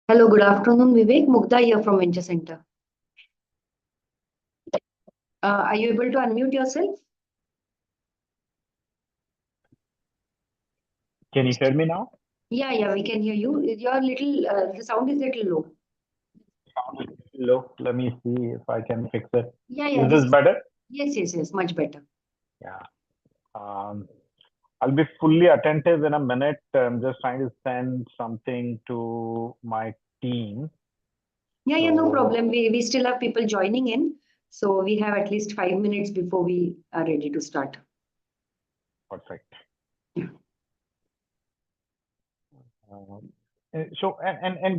Hello, good afternoon, Vivek. Mugdha here from Venture Center. Are you able to unmute yourself? Can you hear me now? Yeah, we can hear you. The sound is little low. Look, let me see if I can fix it. Yeah, Is this better? yes, much better. Yeah. Um, I'll be fully attentive in a minute. I'm just trying to send something to my team. Yeah, no So, problem. We still have people joining in. So we have at least 5 minutes before we are ready to start. perfect. Yeah. So,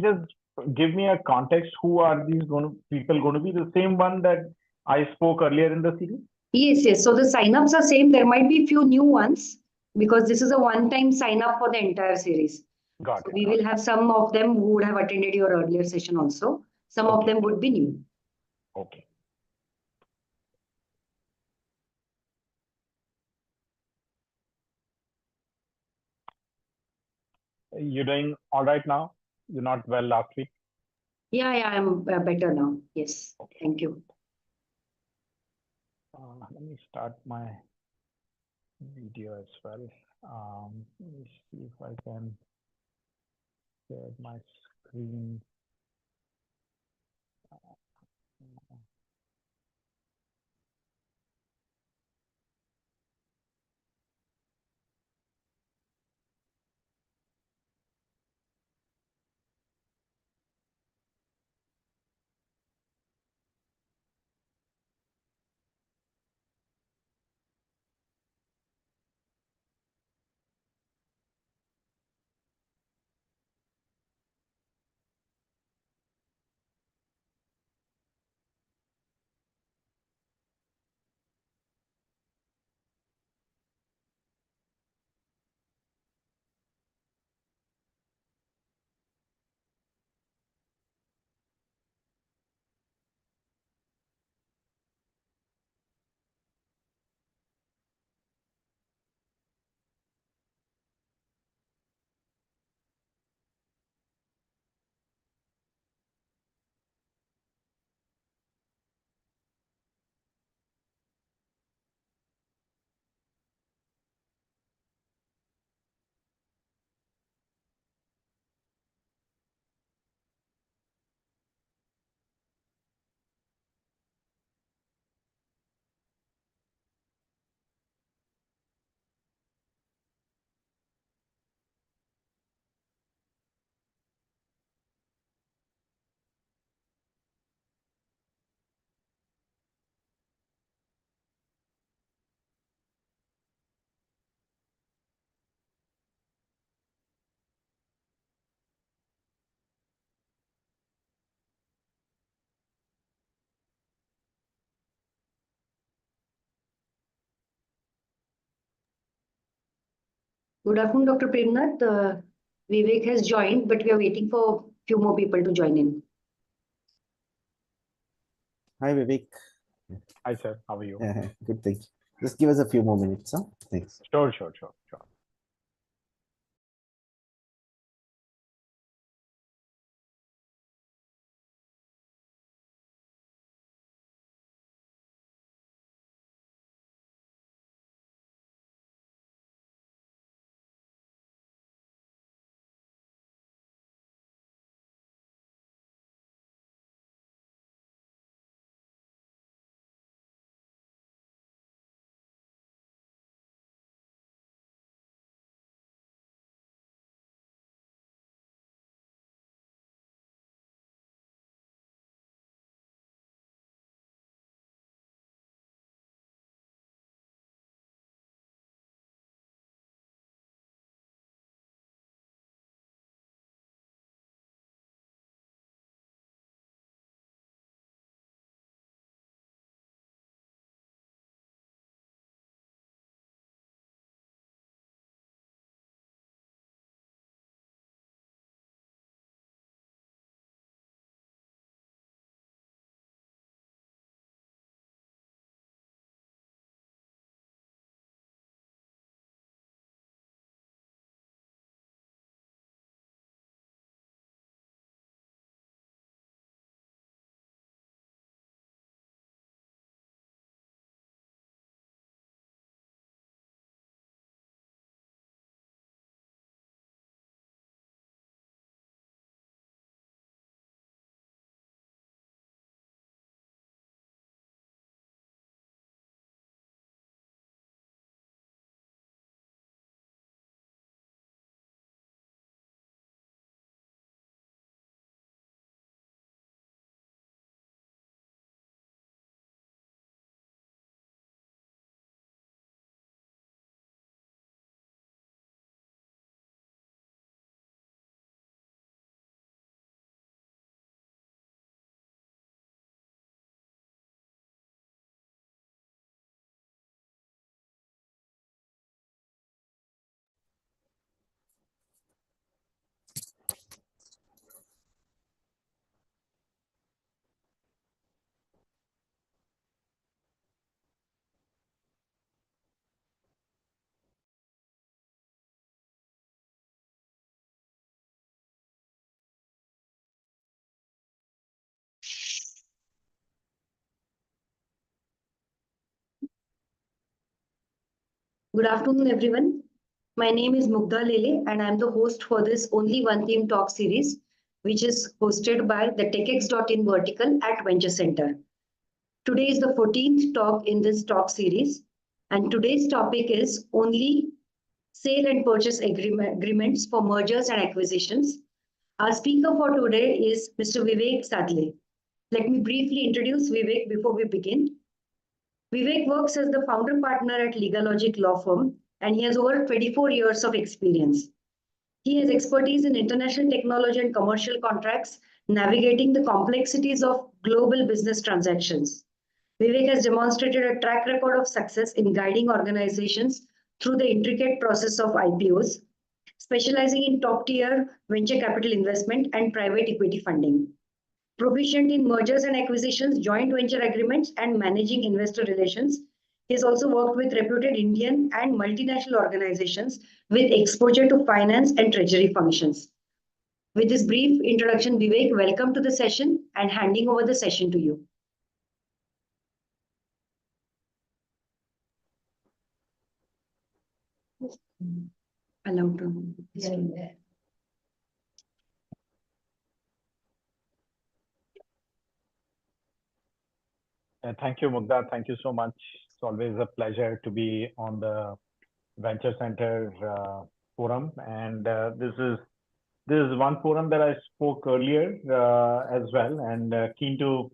just give me a context. Who are these people going to be? The same one that I spoke earlier in the series? Yes. So the signups are same. There might be few new ones because this is a one-time sign up for the entire series. Got So it. we will have some of them who would have attended your earlier session also. Some of Okay. them would be new. Okay. You're doing all right now? You're not well last week? Yeah, I'm better now. Yes, Okay. thank you. Let me start my video as well. Let me see if I can share my screen. Good afternoon, Dr. Premnath. Vivek has joined, but we are waiting for a few more people to join in. Hi, Vivek. Hi, sir. How are you? Good, thank you. Just give us a few more minutes, huh? Thanks. Sure. Good afternoon, everyone. My name is Mugdha Lele, and I'm the host for this Only One Theme talk series, which is hosted by the TechX.in vertical at Venture Center. Today is the 14th talk in this talk series, and today's topic is only sale and purchase agreements for mergers and acquisitions. Our speaker for today is Mr. Vivek Sadhale. Let me briefly introduce Vivek before we begin. Vivek works as the founder partner at LegaLogic Law Firm, and he has over 24 years of experience. He has expertise in international technology and commercial contracts, navigating the complexities of global business transactions. Vivek has demonstrated a track record of success in guiding organizations through the intricate process of IPOs, specializing in top-tier venture capital investment and private equity funding. Proficient in mergers and acquisitions, joint venture agreements, and managing investor relations. He has also worked with reputed Indian and multinational organizations with exposure to finance and treasury functions. With this brief introduction, Vivek, welcome to the session and handing over the session to you. Allowed to. Thank you, Mugdha. Thank you so much. It's always a pleasure to be on the Venture Center forum, and this is one forum that I spoke earlier as well, and keen to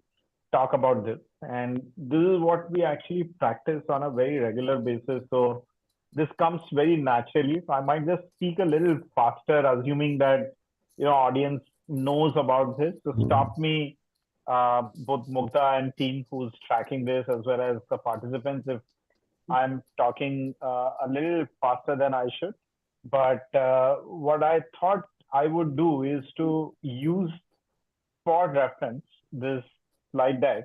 talk about this. And this is what we actually practice on a very regular basis. So this comes very naturally. So I might just speak a little faster, assuming that audience knows about this. So stop me, both Mugdha and team who's tracking this, as well as the participants, if I'm talking a little faster than I should. But what I thought I would do is to use for reference this slide deck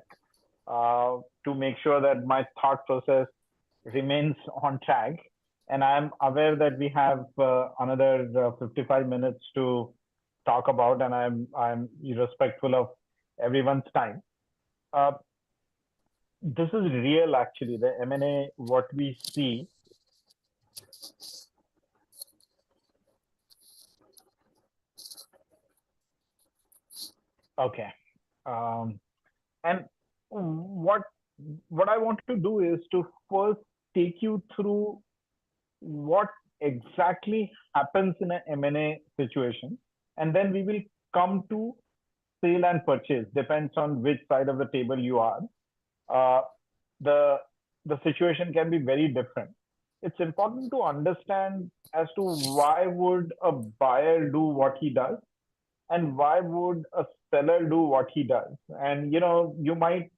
to make sure that my thought process remains on track. And I'm aware that we have another 55 minutes to talk about, and I'm respectful of everyone's time. This is real, actually. The M&A, what we see. Okay. And what I want to do is to first take you through what exactly happens in an M&A situation, and then we will come to sale and purchase. Depends on which side of the table you are. The situation can be very different. It's important to understand as to why would a buyer do what he does, and why would a seller do what he does. And you might,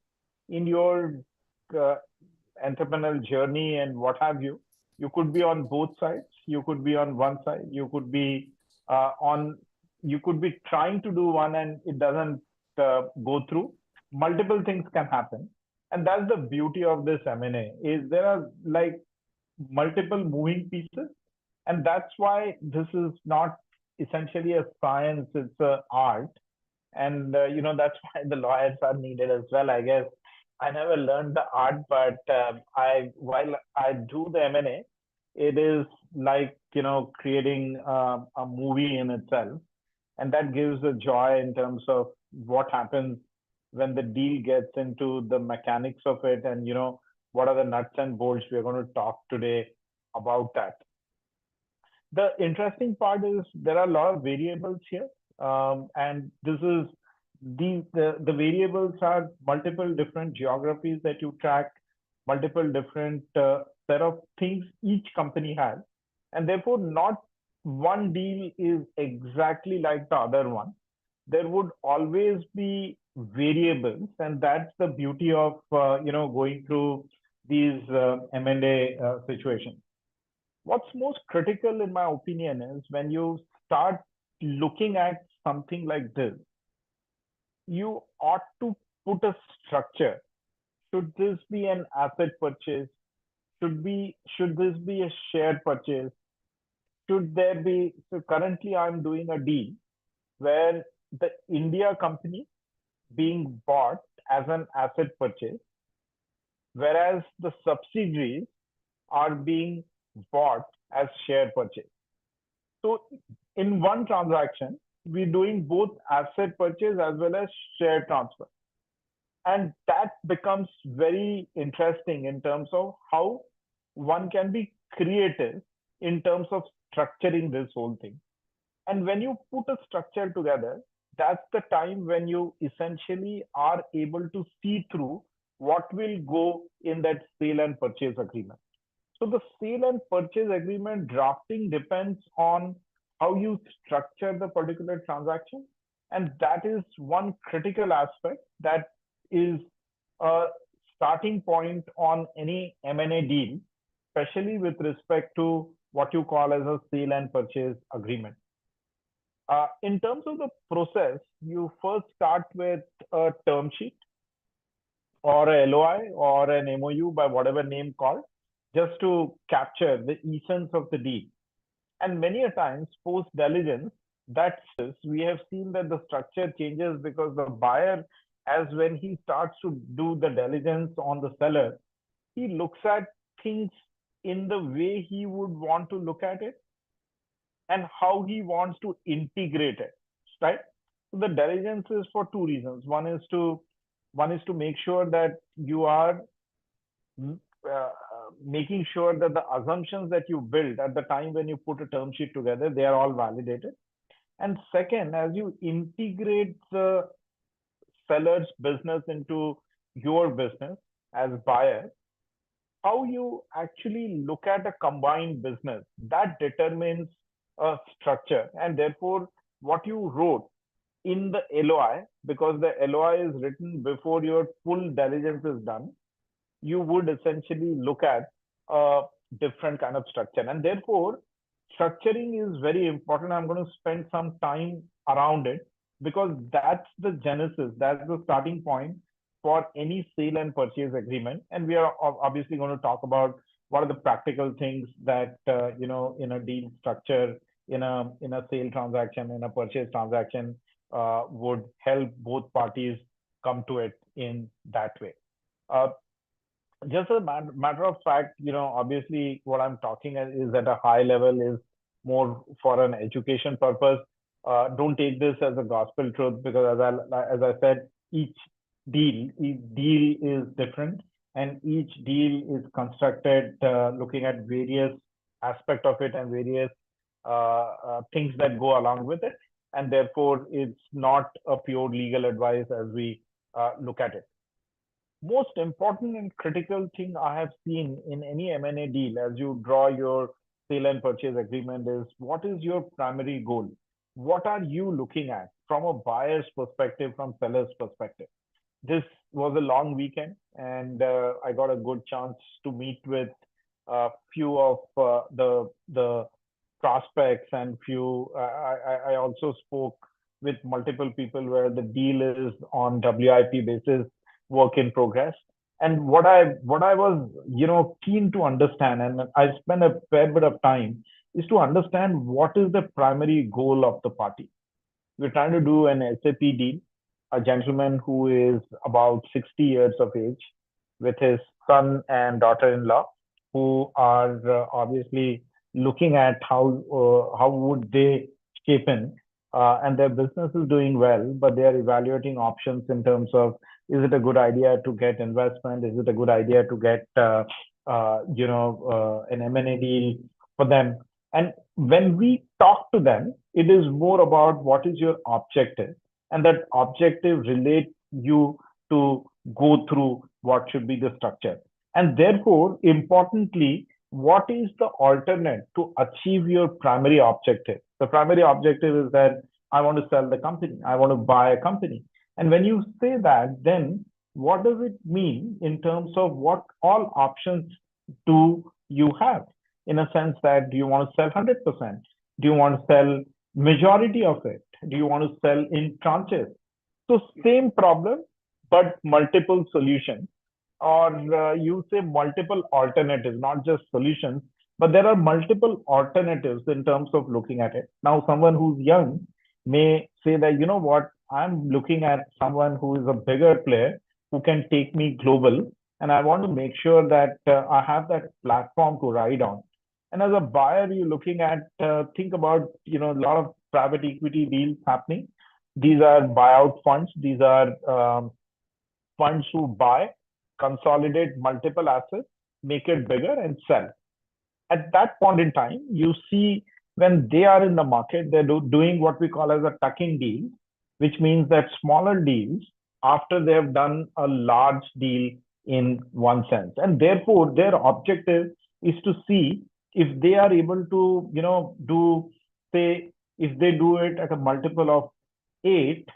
in your entrepreneurial journey and what have you, you could be on both sides. You could be on one side. You could be you could be trying to do one and it doesn't go through. Multiple things can happen, and that's the beauty of this M&A. Is there are like multiple moving pieces, and that's why this is not essentially a science, it's an art. And that's why the lawyers are needed as well, I guess. I never learned the art, but while I do the M&A, it is like creating a movie in itself, and that gives a joy in terms of what happens when the deal gets into the mechanics of it, and what are the nuts and bolts. We're going to talk today about that. The interesting part is there are a lot of variables here, and this is the variables are multiple different geographies that you track, multiple different set of things each company has, and therefore not one deal is exactly like the other one. There would always be variables, and that's the beauty of going through these M&A situations. What's most critical, in my opinion, is when you start looking at something like this, you ought to put a structure. Should this be an asset purchase? Should this be a share purchase? Should there be? So currently, I'm doing a deal where the India company being bought as an asset purchase, whereas the subsidiaries are being bought as share purchase. So in one transaction, we're doing both asset purchase as well as share transfer. And that becomes very interesting in terms of how one can be creative in terms of structuring this whole thing. And when you put a structure together, that's the time when you essentially are able to see through what will go in that sale and purchase agreement. So the sale and purchase agreement drafting depends on how you structure the particular transaction. And that is one critical aspect that is a starting point on any M&A deal, especially with respect to what you call as a sale and purchase agreement. In terms of the process, you first start with a term sheet or a LOI or an MOU by whatever name called, just to capture the essence of the deal. And many a times post diligence, that we have seen that the structure changes because the buyer, as when he starts to do the diligence on the seller, he looks at things in the way he would want to look at it and how he wants to integrate it, right? So the diligence is for two reasons. One is to make sure that you are uh, making sure that the assumptions that you build at the time when you put a term sheet together, they are all validated. And second, as you integrate the seller's business into your business as buyer, how you actually look at a combined business, that determines a structure. And therefore, what you wrote in the LOI, because the LOI is written before your full diligence is done, you would essentially look at a different kind of structure. And therefore, structuring is very important. I'm going to spend some time around it because that's the genesis, that's the starting point for any sale and purchase agreement. And we are obviously going to talk about what are the practical things that in a deal structure, in a sale transaction, in a purchase transaction, would help both parties come to it in that way. Just a matter of fact, obviously what I'm talking is at a high level is more for an education purpose. Don't take this as a gospel truth because as I said, each deal is different and each deal is constructed looking at various aspect of it and various things that go along with it. And therefore, it's not a pure legal advice as we look at it. Most important and critical thing I have seen in any M&A deal as you draw your sale and purchase agreement is what is your primary goal? What are you looking at from a buyer's perspective, from seller's perspective? This was a long weekend and I got a good chance to meet with a few of the prospects and few. I also spoke with multiple people where the deal is on WIP basis, work in progress. And what I was keen to understand, and I spent a fair bit of time, is to understand what is the primary goal of the party. We're trying to do an SAP deal. A gentleman who is about 60 years of age with his son and daughter-in-law who are obviously looking at how would they shape in and their business is doing well, but they are evaluating options in terms of is it a good idea to get investment? Is it a good idea to get an M&A deal for them? And when we talk to them, it is more about what is your objective, and that objective relates you to go through what should be the structure. And therefore, importantly, what is the alternate to achieve your primary objective? The primary objective is that I want to sell the company, I want to buy a company. And when you say that, then what does it mean in terms of what all options do you have? In a sense that do you want to sell 100%? Do you want to sell majority of it? Do you want to sell in tranches? So same problem, but multiple solutions, or you say multiple alternatives, not just solutions, but there are multiple alternatives in terms of looking at it. Now, someone who's young may say that, you know what, I'm looking at someone who is a bigger player who can take me global, and I want to make sure that I have that platform to ride on. And as a buyer, you're looking at, think about, a lot of private equity deals happening. These are buyout funds. These are funds who buy, consolidate multiple assets, make it bigger and sell. At that point in time, you see when they are in the market, they're doing what we call as a tuck-in deal, which means that smaller deals after they have done a large deal in one sense. And therefore, their objective is to see if they are able to, say, if they do it at a multiple of 8,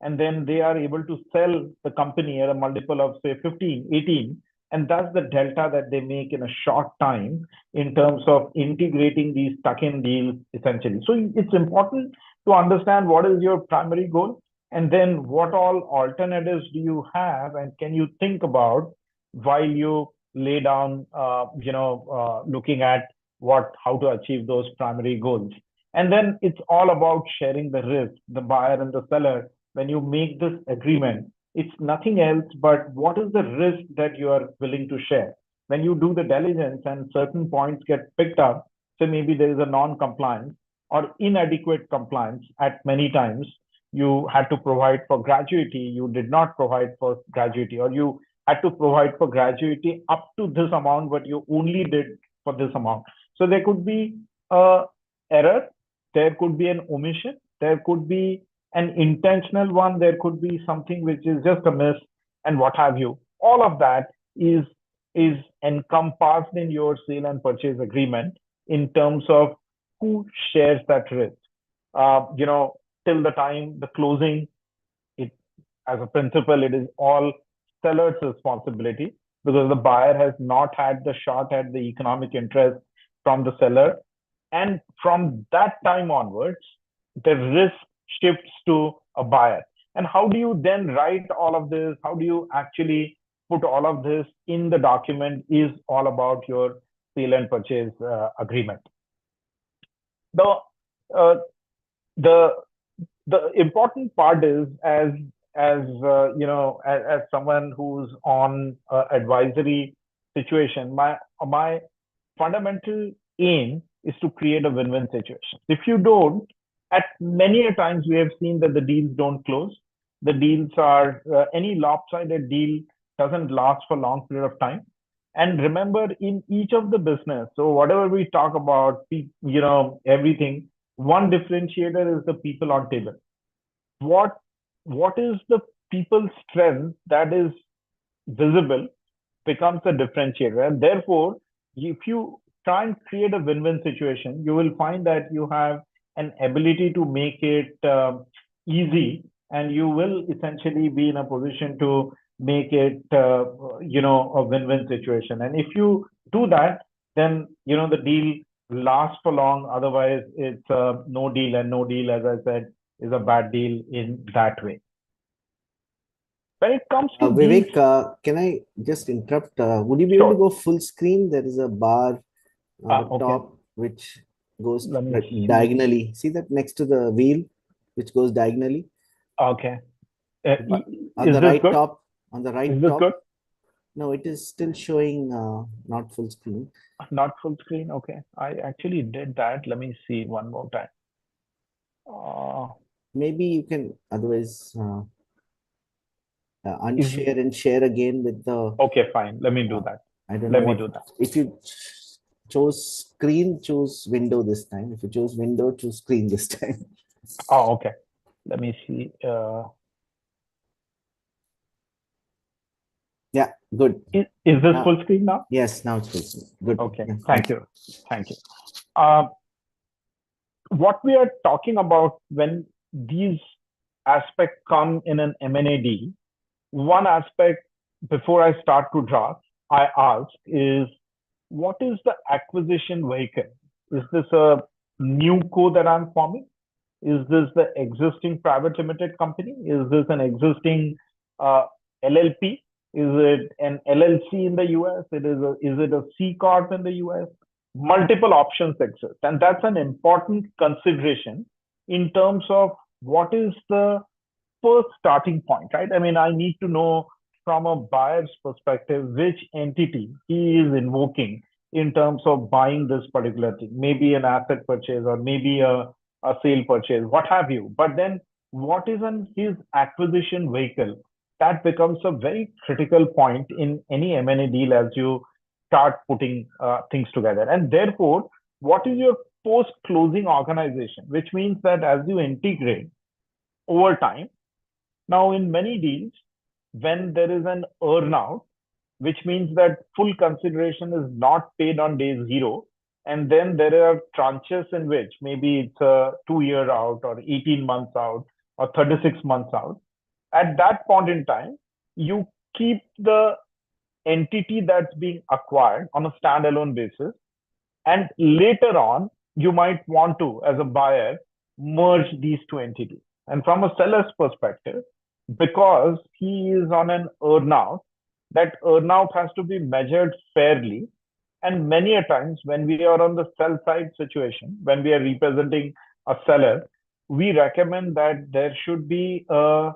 and then they are able to sell the company at a multiple of, say, 15, 18, and that's the delta that they make in a short time in terms of integrating these tuck-in deals essentially. So it's important to understand what is your primary goal, and then what all alternatives do you have, and can you think about while you lay down, looking at how to achieve those primary goals. And then it's all about sharing the risk, the buyer and the seller. When you make this agreement, it's nothing else but what is the risk that you are willing to share. When you do the diligence and certain points get picked up, so maybe there is a non-compliance or inadequate compliance at many times, you had to provide for gratuity, you did not provide for gratuity, or you had to provide for gratuity up to this amount, but you only did for this amount. So there could be a error, there could be an omission, there could be an intentional one, there could be something which is just a miss, and what have you. All of that is encompassed in your sale and purchase agreement in terms of who shares that risk. Till the time the closing, it, as a principle, it is all seller's responsibility, because the buyer has not had the shot at the economic interest from the seller. And from that time onwards, the risk shifts to a buyer. And how do you then write all of this? How do you actually put all of this in the document is all about your sale and purchase agreement. The uh, the the important part is, as someone who's on advisory situation, my fundamental aim is to create a win-win situation. If you don't, at many a times we have seen that the deals don't close. The deals are any lopsided deal doesn't last for a long period of time. And remember, in each of the business, so whatever we talk about, everything, one differentiator is the people on table. What is the people's strength that is visible becomes a differentiator. And therefore, if you try and create a win-win situation, you will find that you have an ability to make it easy, and you will essentially be in a position to make it, a win-win situation. And if you do that, then, the deal lasts for long. Otherwise, it's no deal, and no deal, as I said, is a bad deal in that way. When it comes to Vivek, can I just interrupt? Would you be able to go full screen? There is a bar on the top which goes diagonally. See that next to the wheel, which goes diagonally? Okay. On the right top. On the right top. Is this good? No, it is still showing not full screen. Not full screen. Okay. I actually did that. Let me see one more time. Maybe you can otherwise unshare and share again with the. Okay, fine. Let me do that. I don't know. Let me do that. If you chose screen, choose window this time. If you chose window, choose screen this time. Oh, okay. Let me see. Yeah, good. Is this full screen now? Yes, now it's full screen. Good. Okay. Yeah, thank you. Thank you. What we are talking about when these aspects come in an M&A deal, one aspect before I start to draft, I ask is, what is the acquisition vehicle? Is this a new co that I'm forming? Is this the existing private limited company? Is this an existing LLP? Is it an LLC in the US? Is it a C Corp in the US? Multiple options exist. And that's an important consideration in terms of what is the first starting point, right? I mean, I need to know from a buyer's perspective which entity he is invoking in terms of buying this particular thing, maybe an asset purchase or maybe a sale purchase, what have you. But then what is on his acquisition vehicle? That becomes a very critical point in any M&A deal as you start putting things together. And therefore, what is your post-closing organization, which means that as you integrate over time, now in many deals, when there is an earn-out, which means that full consideration is not paid on day zero, and then there are tranches in which maybe it's a 2 year out or 18 months out or 36 months out. At that point in time, you keep the entity that's being acquired on a standalone basis. And later on, you might want to, as a buyer, merge these two entities. And from a seller's perspective, because he is on an earnout, that earnout has to be measured fairly. And many a times when we are on the sell side situation, when we are representing a seller, we recommend that there should be a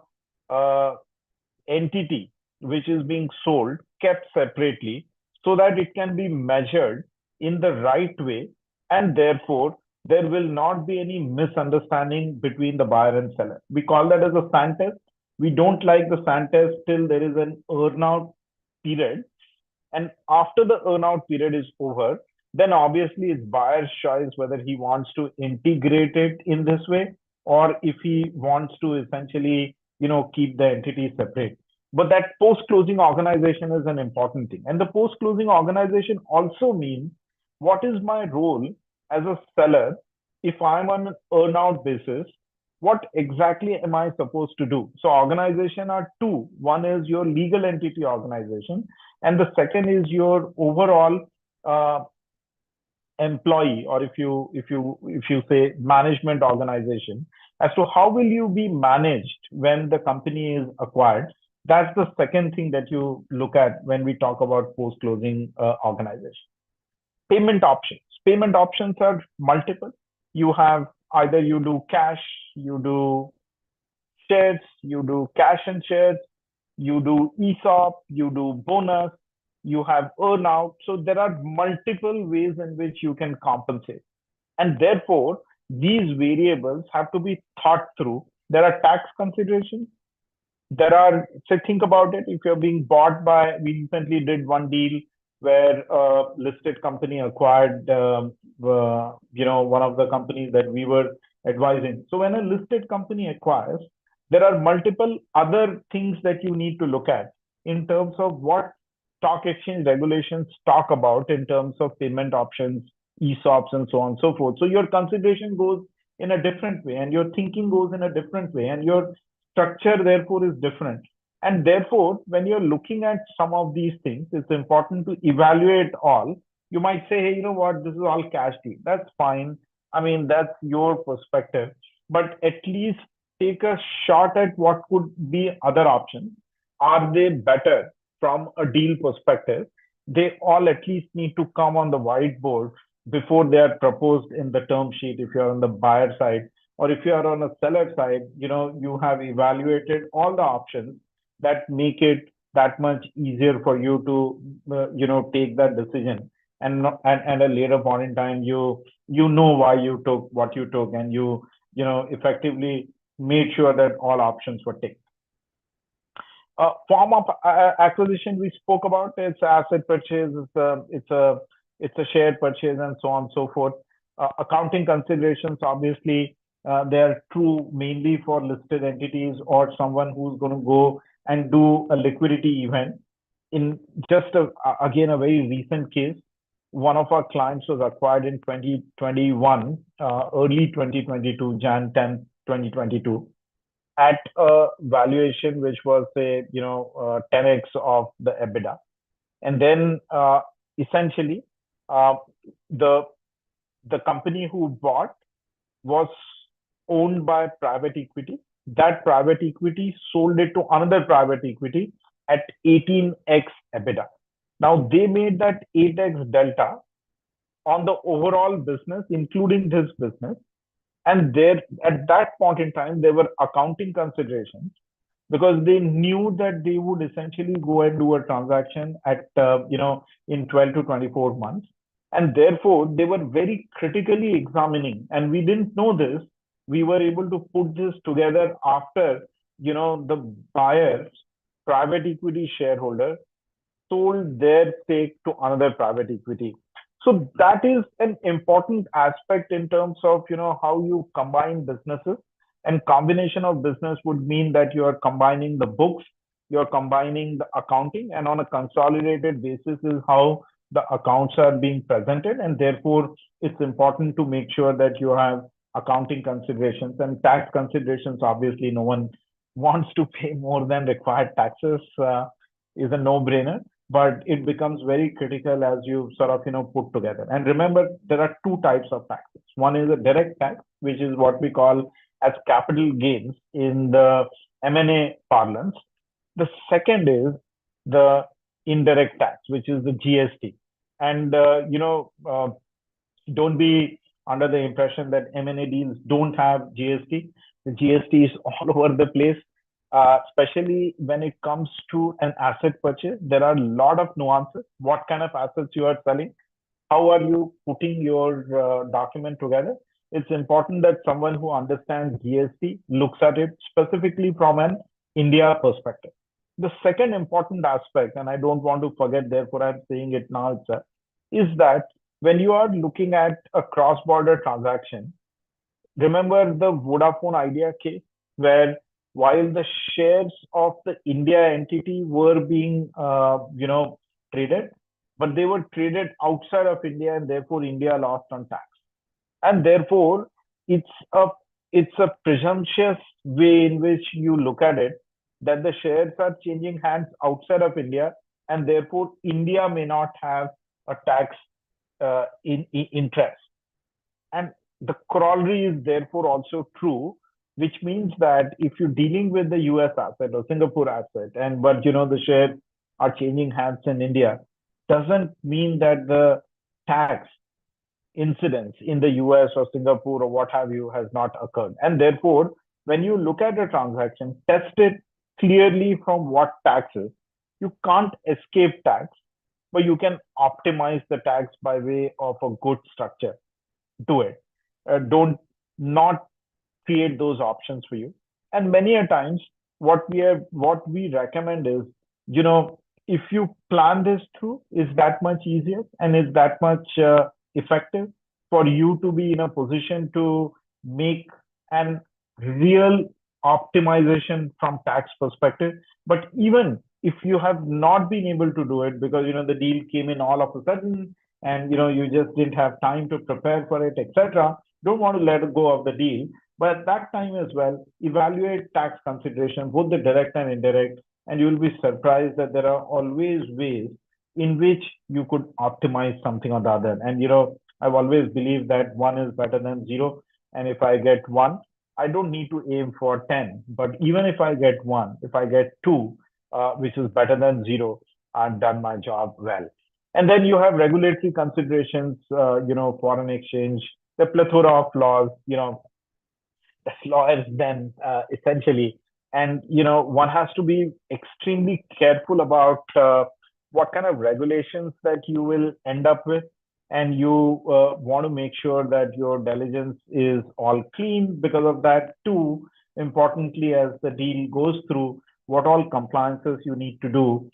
entity which is being sold kept separately so that it can be measured in the right way, and therefore there will not be any misunderstanding between the buyer and seller. We call that as a sand test. We don't like the sand test till there is an earnout period, and after the earnout period is over, then obviously it's buyer's choice whether he wants to integrate it in this way or if he wants to essentially keep the entity separate. But that post-closing organization is an important thing. And the post-closing organization also means what is my role as a seller if I'm on an earnout basis? What exactly am I supposed to do? So organization are two. One is your legal entity organization, and the second is your overall employee, or if you say management organization, as to how will you be managed when the company is acquired. That's the second thing that you look at when we talk about post-closing organization. Payment options. Payment options are multiple. You have either you do cash, you do shares, you do cash and shares, you do ESOP, you do bonus, you have earnout. So there are multiple ways in which you can compensate. And therefore, these variables have to be thought through. There are tax considerations. There are, so think about it, if you're being bought by, we recently did one deal where a listed company acquired, one of the companies that we were advising. So when a listed company acquires, there are multiple other things that you need to look at in terms of what stock exchange regulations talk about in terms of payment options, ESOPs, and so on and so forth. So your consideration goes in a different way, and your thinking goes in a different way, and your structure therefore is different. And therefore, when you're looking at some of these things, it's important to evaluate all. You might say, hey, you know what, this is all cash deal. That's fine. I mean, that's your perspective. But at least take a shot at what could be other options. Are they better from a deal perspective? They all at least need to come on the whiteboard before they are proposed in the term sheet if you're on the buyer side. Or if you are on a seller side, you have evaluated all the options that make it that much easier for you to, take that decision. And at a later point in time, you know why you took what you took, and you effectively made sure that all options were taken. Form of acquisition we spoke about. It's asset purchase. It's a share purchase, and so on and so forth. Accounting considerations, obviously, they are true mainly for listed entities or someone who's going to go and do a liquidity event. In just again a very recent case, one of our clients was acquired in 2021, early 2022, Jan 10, 2022, at a valuation which was, say, 10x of the EBITDA. And then essentially, the company who bought was owned by private equity. That private equity sold it to another private equity at 18x EBITDA. Now they made that 8x delta on the overall business, including this business. And there, at that point in time, there were accounting considerations because they knew that they would essentially go and do a transaction at, in 12 to 24 months. And therefore, they were very critically examining, and we didn't know this. We were able to put this together after, the buyers, private equity shareholder, sold their stake to another private equity. So that is an important aspect in terms of, how you combine businesses. And combination of business would mean that you are combining the books, you're combining the accounting, and on a consolidated basis is how the accounts are being presented. And therefore, it's important to make sure that you have accounting considerations and tax considerations. Obviously, no one wants to pay more than required taxes, is a no-brainer, but it becomes very critical as you sort of put together. And remember, there are two types of taxes. One is a direct tax, which is what we call as capital gains in the M&A parlance. The second is the indirect tax, which is the GST. And don't be under the impression that M&A deals don't have GST. The GST is all over the place, especially when it comes to an asset purchase. There are a lot of nuances. What kind of assets you are selling? How are you putting your document together? It's important that someone who understands GST looks at it specifically from an India perspective. The second important aspect, and I don't want to forget, therefore I'm saying it now itself, is that when you are looking at a cross-border transaction, remember the Vodafone Idea case, where while the shares of the India entity were being, traded, but they were traded outside of India, and therefore India lost on tax. And therefore, it's a it's a presumptuous way in which you look at it, that the shares are changing hands outside of India, and therefore India may not have a tax in interest. And the corollary is therefore also true, which means that if you're dealing with the US asset or Singapore asset, and but the shares are changing hands in India, doesn't mean that the tax incidence in the US or Singapore or what have you has not occurred. And therefore, when you look at a transaction, test it clearly from what tax is. You can't escape tax, but you can optimize the tax by way of a good structure. Do it. Don't not create those options for you. And many a times, what we recommend is, if you plan this through, is that much easier and is that much effective for you to be in a position to make an real optimization from tax perspective. But even if you have not been able to do it because the deal came in all of a sudden, and you just didn't have time to prepare for it, etc., don't want to let go of the deal. But at that time as well, evaluate tax consideration, both the direct and indirect, and you will be surprised that there are always ways in which you could optimize something or the other. And I've always believed that one is better than zero. And if I get one, I don't need to aim for 10. But even if I get one, if I get two, which is better than zero, I've done my job well. And then you have regulatory considerations, foreign exchange, the plethora of laws, the lawyers then essentially. And, one has to be extremely careful about what kind of regulations that you will end up with. And you want to make sure that your diligence is all clean. Because of that, too, importantly, as the deal goes through, what all compliances you need to do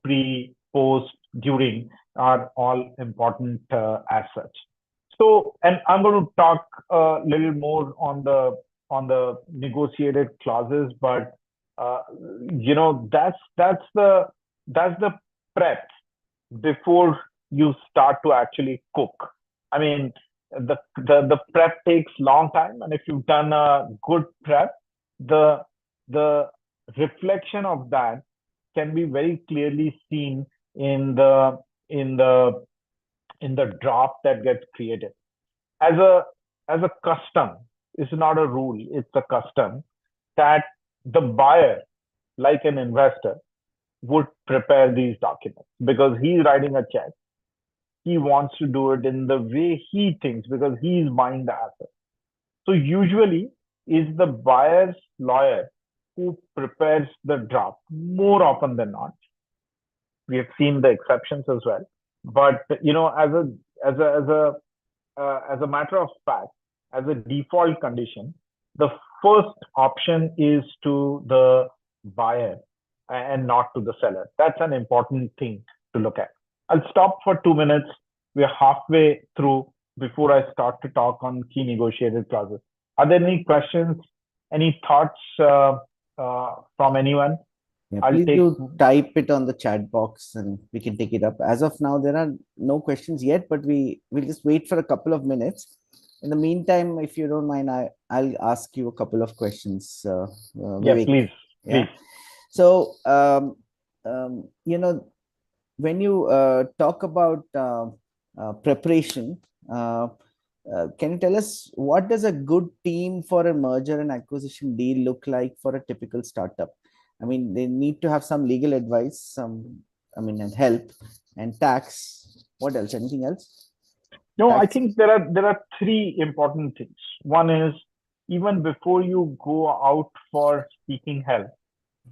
pre, post, during are all important as such. So, and I'm going to talk a little more on the negotiated clauses, but that's the prep before you start to actually cook. I mean, the prep takes long time, and if you've done a good prep, the reflection of that can be very clearly seen in the draft that gets created. As a custom, it's not a rule, it's a custom that the buyer, like an investor, would prepare these documents because he's writing a check. He wants to do it in the way he thinks because he's buying the asset. So usually is the buyer's lawyer who prepares the draft more often than not. We have seen the exceptions as well. But as a matter of fact, as a default condition, the first option is to the buyer and not to the seller. That's an important thing to look at. I'll stop for 2 minutes. We're halfway through before I start to talk on key negotiated clauses. Are there any questions, any thoughts from anyone? Yeah, please do type it on the chat box and we can take it up. As of now, there are no questions yet, but we'll just wait for a couple of minutes. In the meantime, if you don't mind, I'll ask you a couple of questions. Yeah, please. Yeah. Please. So, when you talk about preparation, can you tell us what does a good team for a merger and acquisition deal look like for a typical startup? I mean, they need to have some legal advice, and help and tax. What else? Anything else? No, I think there are three important things. One is, even before you go out for seeking help,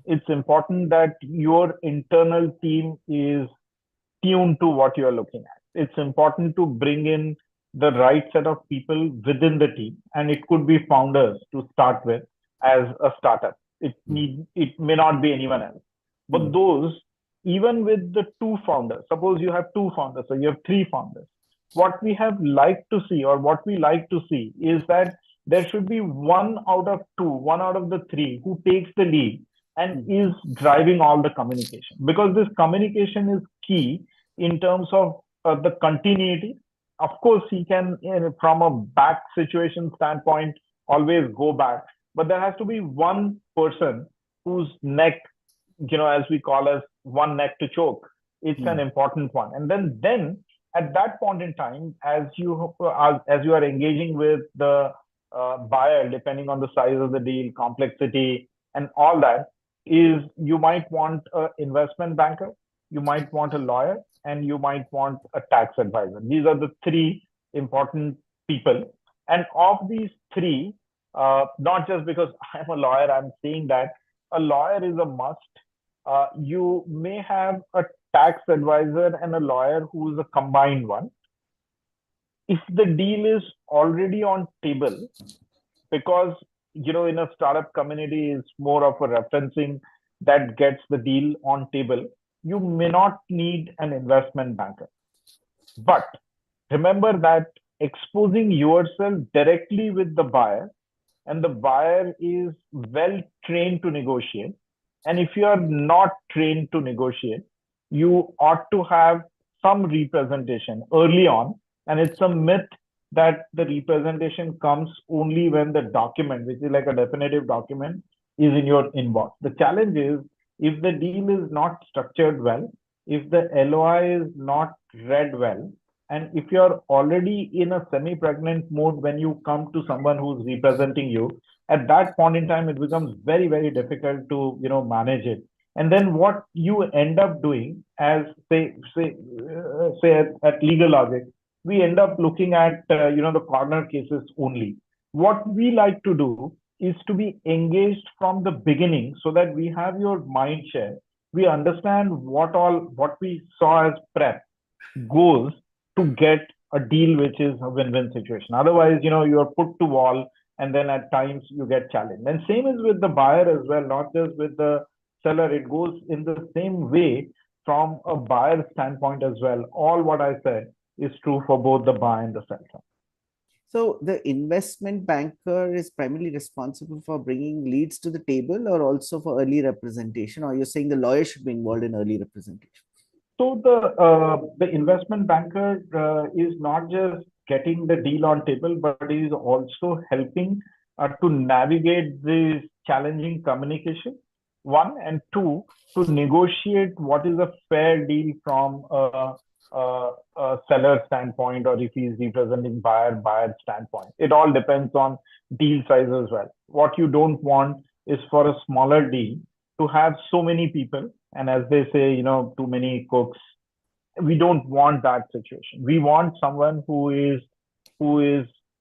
it's important that your internal team is tuned to what you're looking at. It's important to bring in the right set of people within the team, and it could be founders to start with as a startup. It may not be anyone else, but those, even with the two founders, suppose you have two founders or you have three founders, what we have liked to see, or what we like to see, is that there should be one out of two, one out of the three who takes the lead and is driving all the communication, because this communication is key in terms of the continuity. Of course, he can, from a back situation standpoint, always go back, but there has to be one person whose neck, as we call as one neck to choke. It's an important one. And then at that point in time, as you are engaging with the buyer, depending on the size of the deal, complexity, and all that, is you might want an investment banker, you might want a lawyer, and you might want a tax advisor. These are the three important people. And of these three, not just because I'm a lawyer, I'm saying that a lawyer is a must. You may have a tax advisor and a lawyer who is a combined one. If the deal is already on table, because in a startup community is more of a referencing that gets the deal on table, you may not need an investment banker. But remember that exposing yourself directly with the buyer, and the buyer is well trained to negotiate, and if you are not trained to negotiate, you ought to have some representation early on. And it's a myth that the representation comes only when the document, which is like a definitive document, is in your inbox. The challenge is, if the deal is not structured well, if the LOI is not read well, and if you're already in a semi-pregnant mode when you come to someone who's representing you, at that point in time, it becomes very, very difficult to manage it. And then what you end up doing, as say at LegaLogic, we end up looking at the corner cases only. What we like to do is to be engaged from the beginning, so that we have your mind share. We understand what we saw as prep goes to get a deal which is a win-win situation. Otherwise, you are put to wall, and then at times you get challenged. And same is with the buyer as well, not just with the seller. It goes in the same way from a buyer standpoint as well. All what I said is true for both the buyer and the seller. So the investment banker is primarily responsible for bringing leads to the table, or also for early representation? Or you're saying the lawyer should be involved in early representation? So the investment banker is not just getting the deal on table, but is also helping to navigate this challenging communication. One, and two, to negotiate what is a fair deal from a seller standpoint, or if he's representing buyer standpoint. It all depends on deal size as well. What you don't want is for a smaller deal to have so many people, and as they say, too many cooks. We don't want that situation. We want someone who is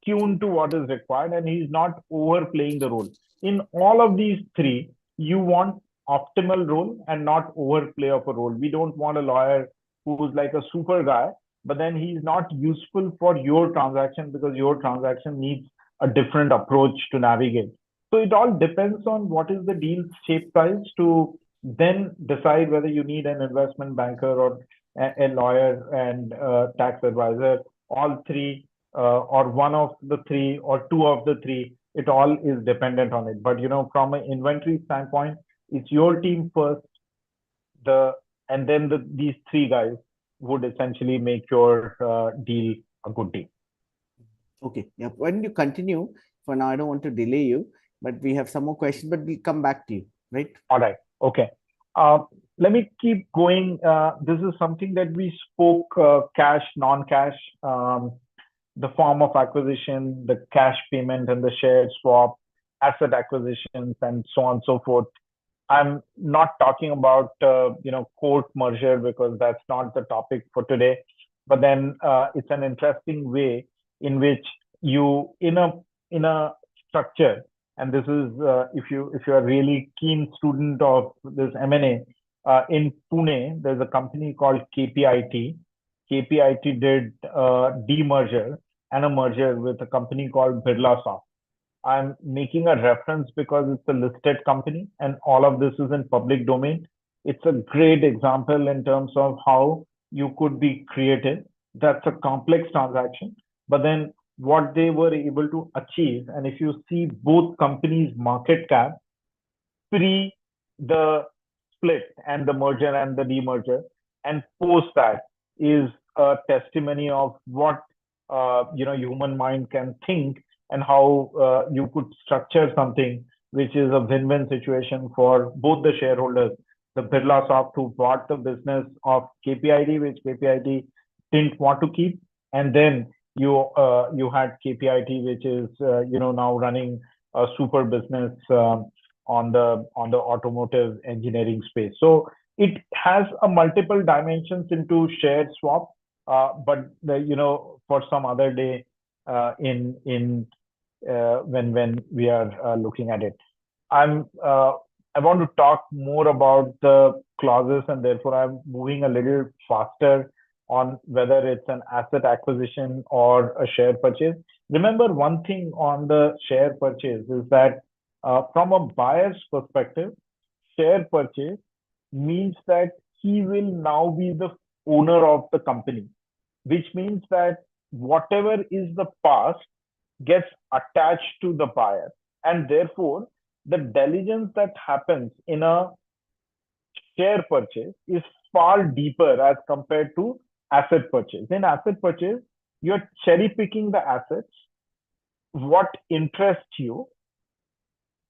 tuned to what is required, and he's not overplaying the role. In all of these three, you want optimal role and not overplay of a role. We don't want a lawyer who's like a super guy, but then he's not useful for your transaction because your transaction needs a different approach to navigate. So it all depends on what is the deal shape size to then decide whether you need an investment banker or a lawyer and a tax advisor, all three, or one of the three or two of the three. It all is dependent on it. But from an inventory standpoint, it's your team first, and then these three guys would essentially make your deal a good deal. Okay. Yeah. Why don't you continue? For now, I don't want to delay you, but we have some more questions, but we'll come back to you, right? All right. Okay. Let me keep going. This is something that we spoke, cash, non-cash, the form of acquisition, the cash payment and the share swap, asset acquisitions, and so on and so forth. I'm not talking about court merger because that's not the topic for today. But then it's an interesting way in which you in a structure, and this is if you're a really keen student of this M&A, in Pune there's a company called KPIT. KPIT did demerger and a merger with a company called Birlasoft. I'm making a reference because it's a listed company and all of this is in public domain. It's a great example in terms of how you could be creative. That's a complex transaction, but then what they were able to achieve, and if you see both companies' market cap pre the split and the merger and the demerger, and post that is a testimony of what human mind can think and how you could structure something which is a win-win situation for both the shareholders. The Birlasoft who bought the business of KPIT, which KPIT didn't want to keep, and then you had KPIT, which is now running a super business on the automotive engineering space. So it has a multiple dimensions into share swap, but for some other day when we are looking at it. I want to talk more about the clauses, and therefore I'm moving a little faster on whether it's an asset acquisition or a share purchase. Remember one thing on the share purchase is that from a buyer's perspective, share purchase means that he will now be the owner of the company, which means that whatever is the past gets attached to the buyer. And therefore, the diligence that happens in a share purchase is far deeper as compared to asset purchase. In asset purchase, you're cherry picking the assets, what interests you,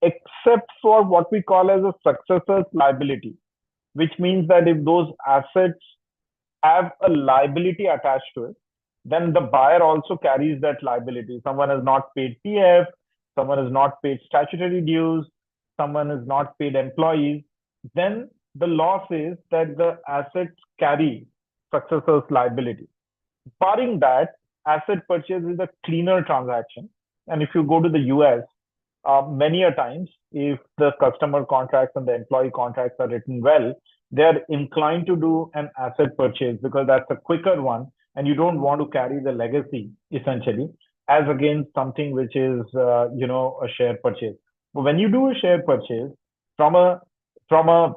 except for what we call as a successor's liability, which means that if those assets have a liability attached to it, then the buyer also carries that liability. Someone has not paid PF, someone has not paid statutory dues, someone has not paid employees, then the law says that the assets carry successor's liability. Barring that, asset purchase is a cleaner transaction. And if you go to the US, many a times, if the customer contracts and the employee contracts are written well, they're inclined to do an asset purchase because that's a quicker one, and you don't want to carry the legacy essentially as against something which is a share purchase. But when you do a share purchase, from a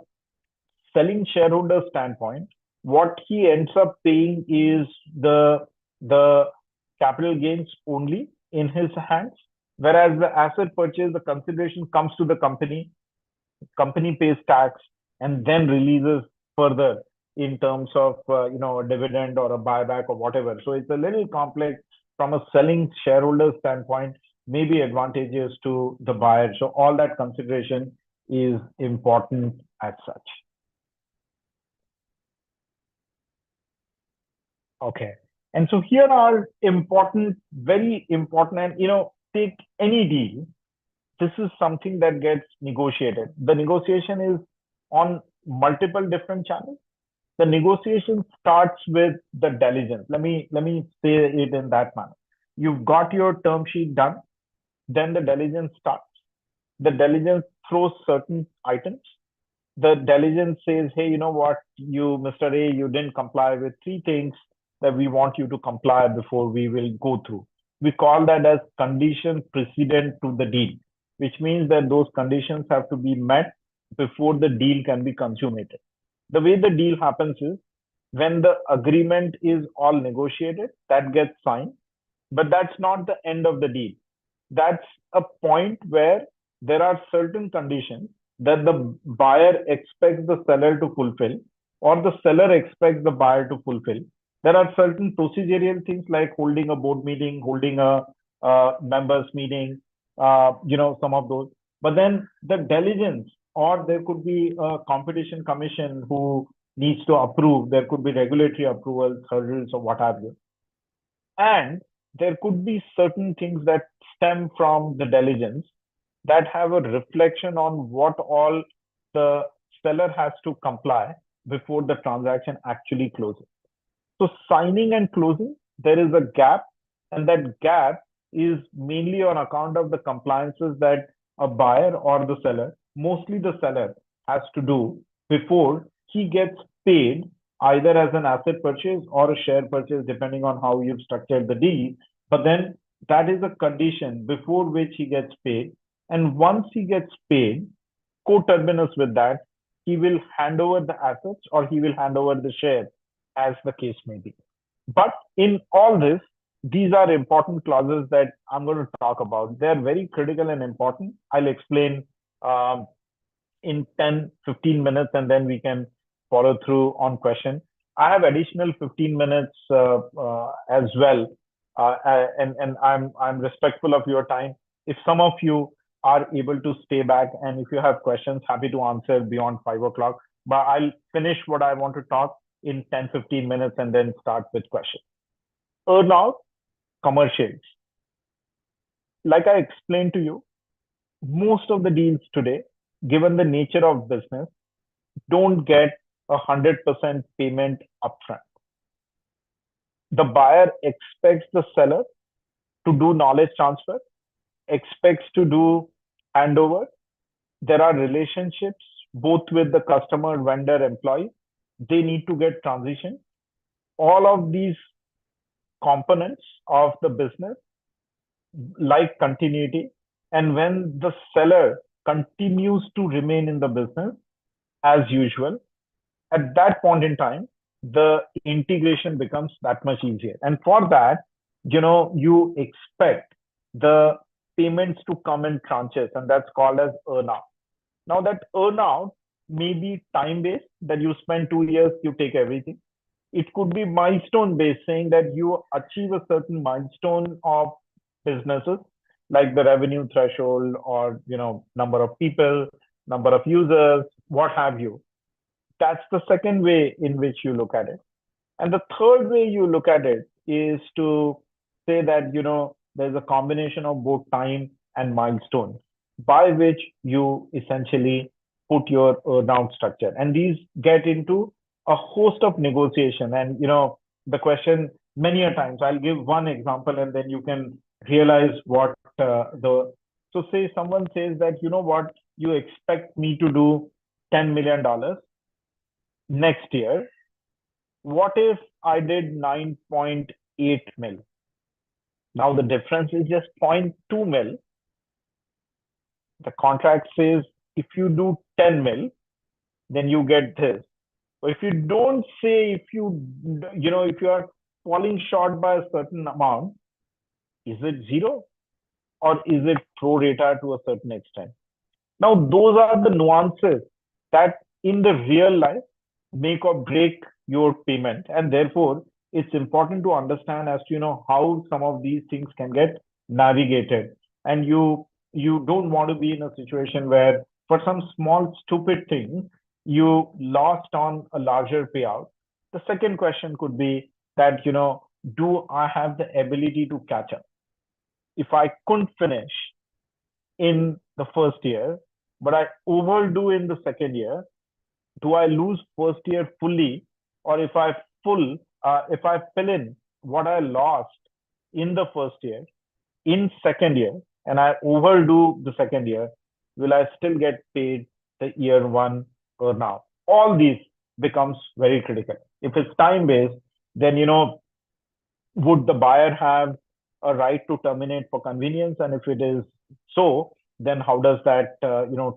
selling shareholder standpoint, what he ends up paying is the capital gains only in his hands, whereas the asset purchase, the consideration comes to the company pays tax and then releases further in terms of a dividend or a buyback or whatever. So it's a little complex from a selling shareholder standpoint, maybe advantageous to the buyer. So all that consideration is important as such. Okay. And so here are important, very important, and take any deal. This is something that gets negotiated. The negotiation is on multiple different channels. The negotiation starts with the diligence. Let me say it in that manner. You've got your term sheet done, then the diligence starts. The diligence throws certain items. The diligence says, hey, you know what, you, Mr. A, you didn't comply with 3 things. that we want you to comply before we will go through. We call that as condition precedent to the deal, which means that those conditions have to be met before the deal can be consummated. The way the deal happens is when the agreement is all negotiated, that gets signed, but that's not the end of the deal. That's a point where there are certain conditions that the buyer expects the seller to fulfill, or the seller expects the buyer to fulfill. There are certain procedural things like holding a board meeting, holding a members meeting, some of those. But then the diligence, or there could be a competition commission who needs to approve. There could be regulatory approvals, hurdles, or what have you. And there could be certain things that stem from the diligence that have a reflection on what all the seller has to comply before the transaction actually closes. So signing and closing, there is a gap, and that gap is mainly on account of the compliances that a buyer or the seller, mostly the seller, has to do before he gets paid, either as an asset purchase or a share purchase, depending on how you've structured the deal. But then that is a condition before which he gets paid. And once he gets paid, co-terminus with that, he will hand over the assets or he will hand over the share, as the case may be. But in all this, these are important clauses that I'm going to talk about. They're very critical and important. I'll explain in 10, 15 minutes, and then we can follow through on question. I have additional 15 minutes as well. And I'm respectful of your time. If some of you are able to stay back, and if you have questions, happy to answer beyond 5 o'clock. But I'll finish what I want to talk in 10, 15 minutes and then start with questions. Earnout, commercials. Like I explained to you, most of the deals today, given the nature of business, don't get 100% payment upfront. The buyer expects the seller to do knowledge transfer, expects to do handover. There are relationships both with the customer, vendor, employee. They need to get transition. All of these components of the business, like continuity, and when the seller continues to remain in the business as usual, at that point in time, the integration becomes that much easier. And for that, you expect the payments to come in tranches, and that's called as earnout. Now that earnout may be time-based, that you spend 2 years, you take everything. It could be milestone-based, saying that you achieve a certain milestone of businesses, like the revenue threshold or number of people, number of users, what have you. That's the second way in which you look at it. And the third way you look at it is to say that there's a combination of both time and milestone by which you essentially put your earnout structure. And these get into a host of negotiation. And the question many a times, I'll give one example and then you can realize what so say someone says that, what, you expect me to do $10 million next year. What if I did 9.8 mil? Now the difference is just 0.2 mil. The contract says if you do 10 mil, then you get this. But if you don't say, if you are falling short by a certain amount, is it zero or is it pro rata to a certain extent? Now, those are the nuances that in the real life make or break your payment. And therefore, it's important to understand as to, how some of these things can get navigated. And you don't want to be in a situation where for some small, stupid thing, you lost on a larger payout. The second question could be that, do I have the ability to catch up? If I couldn't finish in the first year, but I overdo in the second year, do I lose first year fully? Or if I fill in what I lost in the first year, in second year, and I overdo the second year, will I still get paid the year one or now? All these becomes very critical. If it's time-based, then, would the buyer have a right to terminate for convenience? And if it is so, then how does that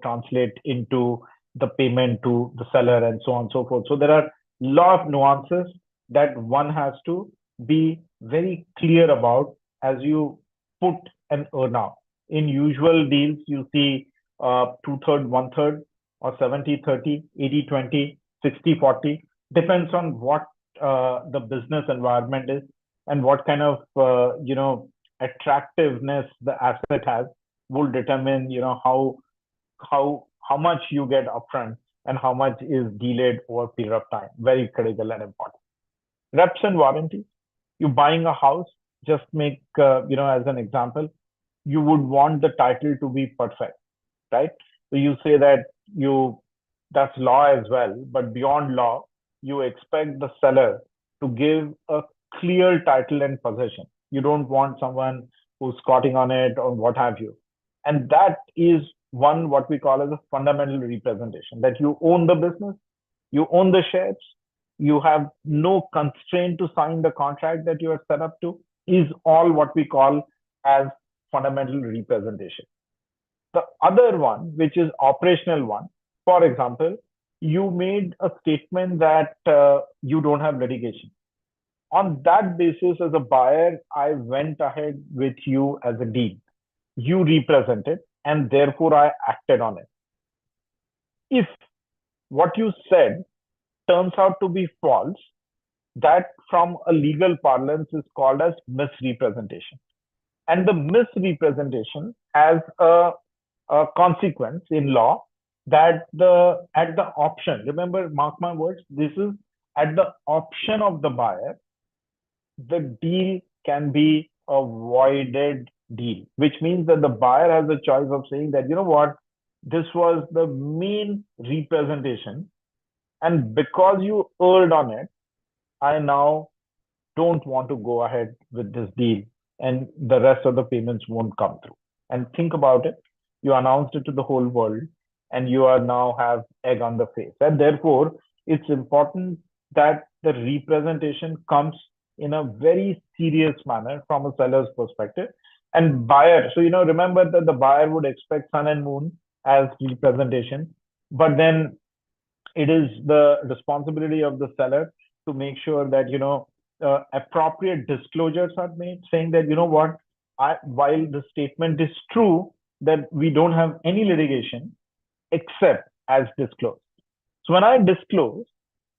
translate into the payment to the seller and so on and so forth? So there are a lot of nuances that one has to be very clear about as you put an earn-out. In usual deals, you see two-third, one-third, or 70-30, 80-20, 60-40. Depends on what the business environment is and what kind of attractiveness the asset has will determine how much you get upfront and how much is delayed over a period of time. Very critical and important. Reps and warranties. You buying a house, just make as an example, you would want the title to be perfect, right? So you say that that's law as well, but beyond law, you expect the seller to give a clear title and possession. You don't want someone who's squatting on it or what have you. And that is one what we call as a fundamental representation, that you own the business, you own the shares, you have no constraint to sign the contract that you are set up to, is all what we call as fundamental representation. The other one, which is operational one, for example, you made a statement that you don't have litigation. On that basis, as a buyer, I went ahead with you as a deal. You represented, and therefore I acted on it. If what you said turns out to be false, that from a legal parlance is called as misrepresentation. And the misrepresentation has a consequence in law that at the option, remember, mark my words, this is at the option of the buyer, the deal can be a voided deal, which means that the buyer has a choice of saying that, you know what, this was the main representation, and because you erred on it, I now don't want to go ahead with this deal, and the rest of the payments won't come through. And think about it, you announced it to the whole world, and you are now have egg on the face. And therefore, it's important that the representation comes in a very serious manner from a seller's perspective. And buyer, so remember that the buyer would expect sun and moon as representation, but then it is the responsibility of the seller to make sure that appropriate disclosures are made, saying that what, while the statement is true that we don't have any litigation except as disclosed. So when I disclose,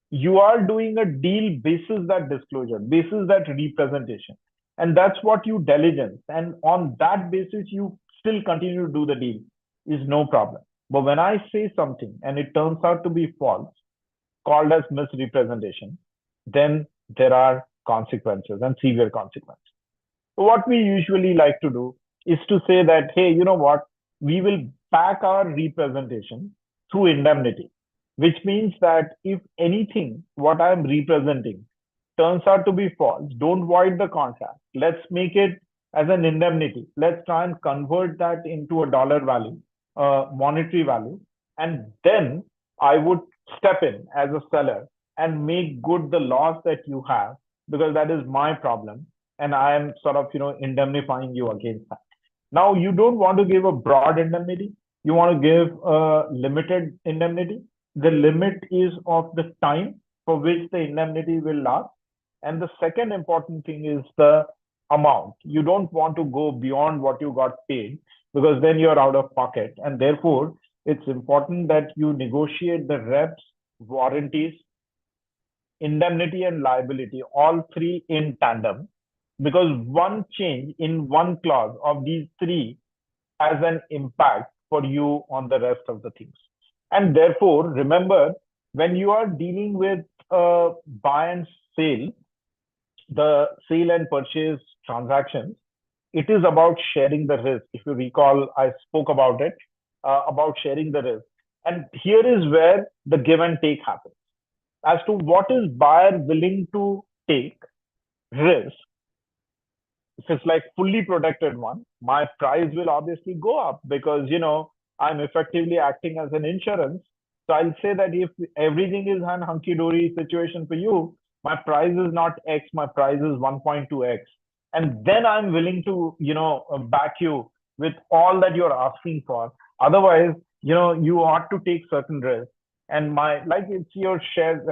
you are doing a deal basis that disclosure, basis that representation, and that's what you diligence. And on that basis, you still continue to do the deal, is no problem. But when I say something and it turns out to be false, called as misrepresentation, then there are consequences and severe consequences. So what we usually like to do is to say that, hey, you know what, we will back our representation through indemnity, which means that if anything, what I'm representing turns out to be false, don't void the contract. Let's make it as an indemnity. Let's try and convert that into a dollar value, monetary value. And then I would step in as a seller and make good the loss that you have, because that is my problem. And I am sort of, indemnifying you against that. Now, you don't want to give a broad indemnity. You want to give a limited indemnity. The limit is of the time for which the indemnity will last. And the second important thing is the amount. You don't want to go beyond what you got paid, because then you're out of pocket. And therefore, it's important that you negotiate the reps, warranties, indemnity, and liability, all three in tandem, because one change in one clause of these three has an impact for you on the rest of the things. And therefore, remember, when you are dealing with buy and sale, the sale and purchase transactions, it is about sharing the risk. If you recall, I spoke about it, about sharing the risk. And here is where the give and take happens. As to what is buyer willing to take risk, if it's like fully protected one, my price will obviously go up, because, I'm effectively acting as an insurance. So I'll say that if everything is an hunky-dory situation for you, My price is not X, my price is 1.2X. And then I'm willing to, back you with all that you're asking for. Otherwise, you ought to take certain risks. And it's your share,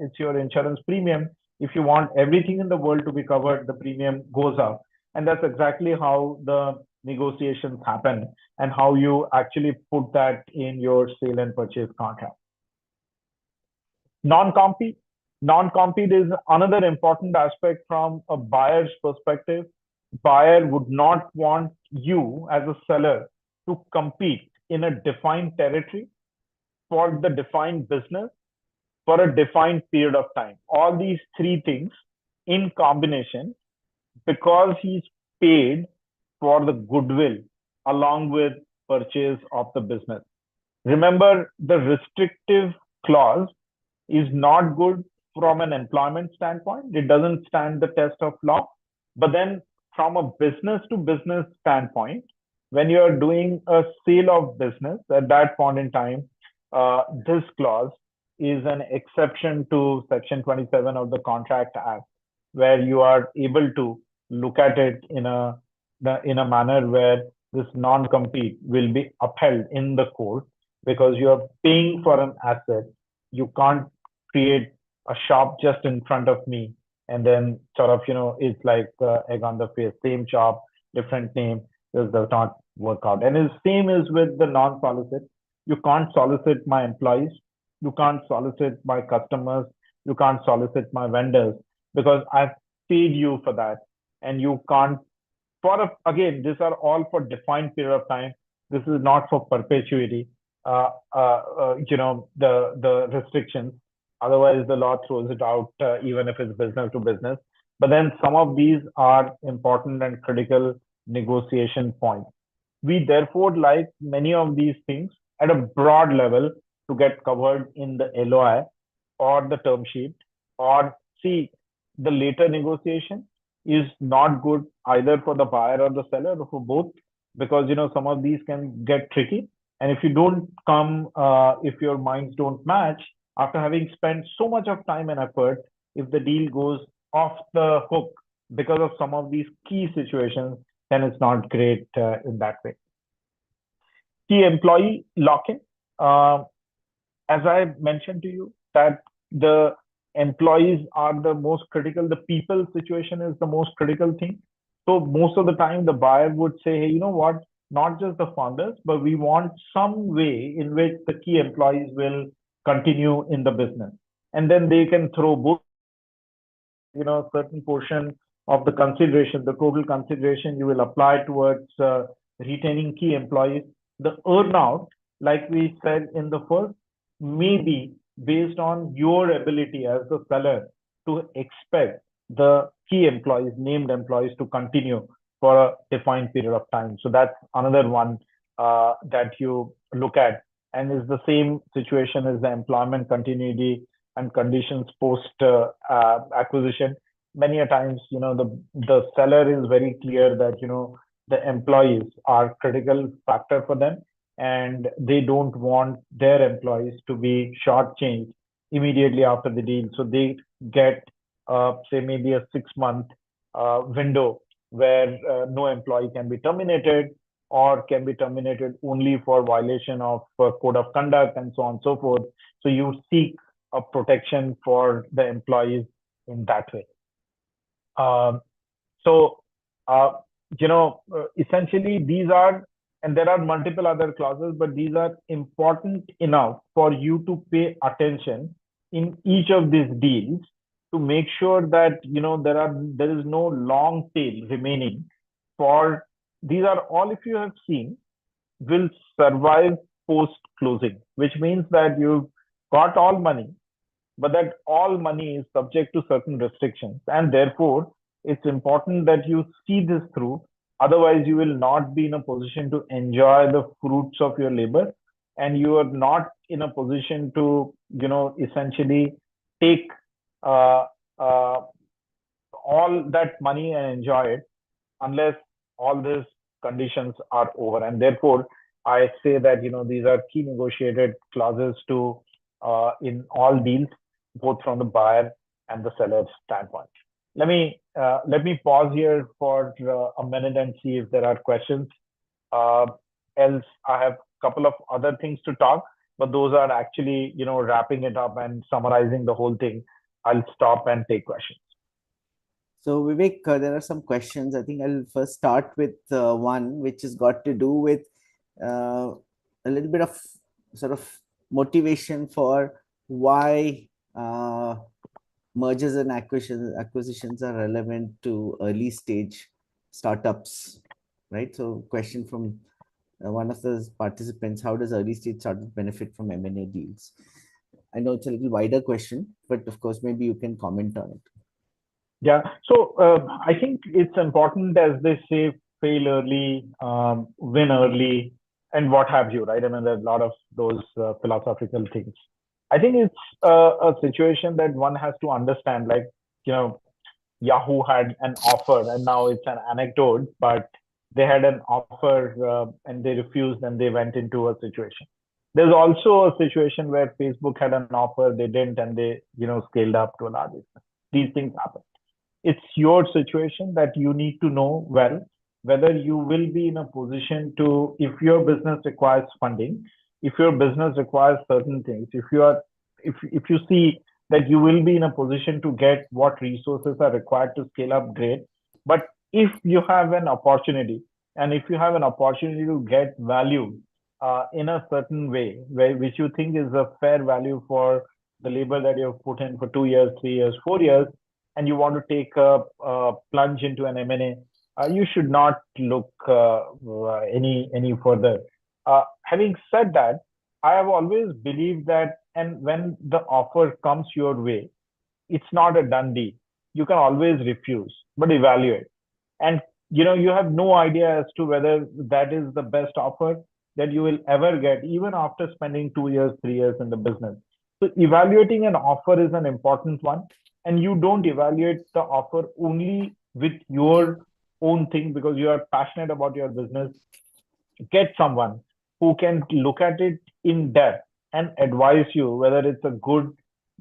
it's your insurance premium. If you want everything in the world to be covered, the premium goes up. And that's exactly how the negotiations happen and how you actually put that in your sale and purchase contract. Non-compete. Non-compete is another important aspect from a buyer's perspective. Buyer would not want you as a seller to compete in a defined territory for the defined business for a defined period of time. All these three things in combination, because he's paid for the goodwill along with purchase of the business. Remember, the restrictive clause is not good from an employment standpoint. It doesn't stand the test of law. But then from a business to business standpoint, when you're doing a sale of business at that point in time, this clause is an exception to Section 27 of the Contract Act, where you are able to look at it in a manner where this non-compete will be upheld in the court, because you're paying for an asset. You can't create a shop just in front of me and then sort of, it's like egg on the face, same shop, different name. This does not work out. And the same is with the non-solicit. You can't solicit my employees. You can't solicit my customers. You can't solicit my vendors, because I've paid you for that. And you can't, again, these are all for defined period of time. This is not for perpetuity, the restrictions. Otherwise, the law throws it out, even if it's business to business. But then some of these are important and critical negotiation points. We therefore like many of these things at a broad level to get covered in the LOI or the term sheet, or see, the later negotiation is not good either for the buyer or the seller, or for both, because some of these can get tricky. And if you don't come, if your minds don't match, after having spent so much of time and effort, if the deal goes off the hook because of some of these key situations, then it's not great in that way. Key employee lock-in. As I mentioned to you, that the employees are the most critical. The people situation is the most critical thing. So most of the time, the buyer would say, hey, you know what? Not just the founders, but we want some way in which the key employees will continue in the business. And then they can throw both, certain portion of the consideration, the total consideration you will apply towards retaining key employees. The earnout, like we said in the first, may be based on your ability as the seller to expect the key employees, named employees, to continue for a defined period of time. So that's another one that you look at, and is the same situation as the employment continuity and conditions post acquisition. Many a times, the seller is very clear that, the employees are critical factor for them, and they don't want their employees to be shortchanged immediately after the deal. So they get, say, maybe a 6-month window where no employee can be terminated, or can be terminated only for violation of code of conduct and so on and so forth. So you seek a protection for the employees in that way. Essentially these are, and there are multiple other clauses, but these are important enough for you to pay attention in each of these deals to make sure that, there is no long tail remaining. For these are all, if you have seen, will survive post closing, which means that you've got all money, but that all money is subject to certain restrictions. And therefore, it's important that you see this through. Otherwise, you will not be in a position to enjoy the fruits of your labor, and you are not in a position to, essentially take all that money and enjoy it, unless all these conditions are over. And therefore, I say that, these are key negotiated clauses to in all deals, both from the buyer and the seller's standpoint. Let me pause here for a minute and see if there are questions. Else, I have a couple of other things to talk, but those are actually, wrapping it up and summarizing the whole thing. I'll stop and take questions. So Vivek, there are some questions. I think I'll first start with one which has got to do with a little bit of sort of motivation for why mergers and acquisitions are relevant to early stage startups, right? So question from one of the participants: how does early stage startup benefit from M&A deals? I know it's a little wider question, but of course, maybe you can comment on it. Yeah. So I think it's important, as they say, fail early, win early, and what have you, right? I mean, there's a lot of those philosophical things. I think it's a situation that one has to understand, like, Yahoo had an offer and now it's an anecdote, but they had an offer and they refused and they went into a situation. There's also a situation where Facebook had an offer, they didn't, and they, scaled up to a large extent. These things happen. It's your situation that you need to know well whether you will be in a position to, if your business requires funding, if your business requires certain things, if you see that you will be in a position to get what resources are required to scale up, great. But if you have an opportunity, and if you have an opportunity to get value in a certain way, which you think is a fair value for the labor that you've put in for 2 years, 3 years, 4 years, and you want to take a plunge into an M&A, you should not look any further. Having said that, I have always believed that, and when the offer comes your way, it's not a done deal. You can always refuse, but evaluate. And you have no idea as to whether that is the best offer that you will ever get, even after spending 2 years, 3 years in the business. So evaluating an offer is an important one. And you don't evaluate the offer only with your own thing because you are passionate about your business. Get someone who can look at it in depth and advise you whether it's a good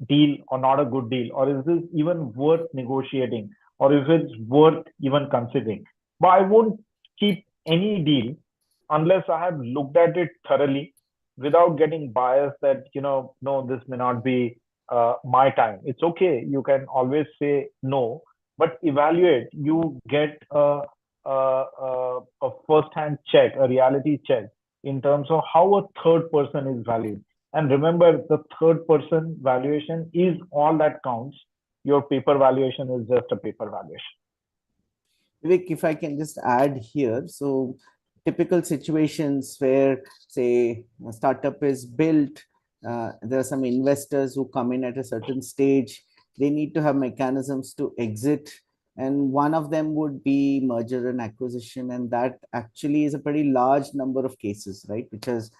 deal or not a good deal, or is this even worth negotiating, or if it's worth even considering. But I won't keep any deal unless I have looked at it thoroughly without getting biased that, no, this may not be my time. It's okay. You can always say no, but evaluate. You get a first-hand check, a reality check in terms of how a third person is valued. And remember, the third person valuation is all that counts. Your paper valuation is just a paper valuation. Vivek, if I can just add here, so typical situations where, say, a startup is built, there are some investors who come in at a certain stage. They need to have mechanisms to exit, and one of them would be merger and acquisition, and that actually is a pretty large number of cases, right? Because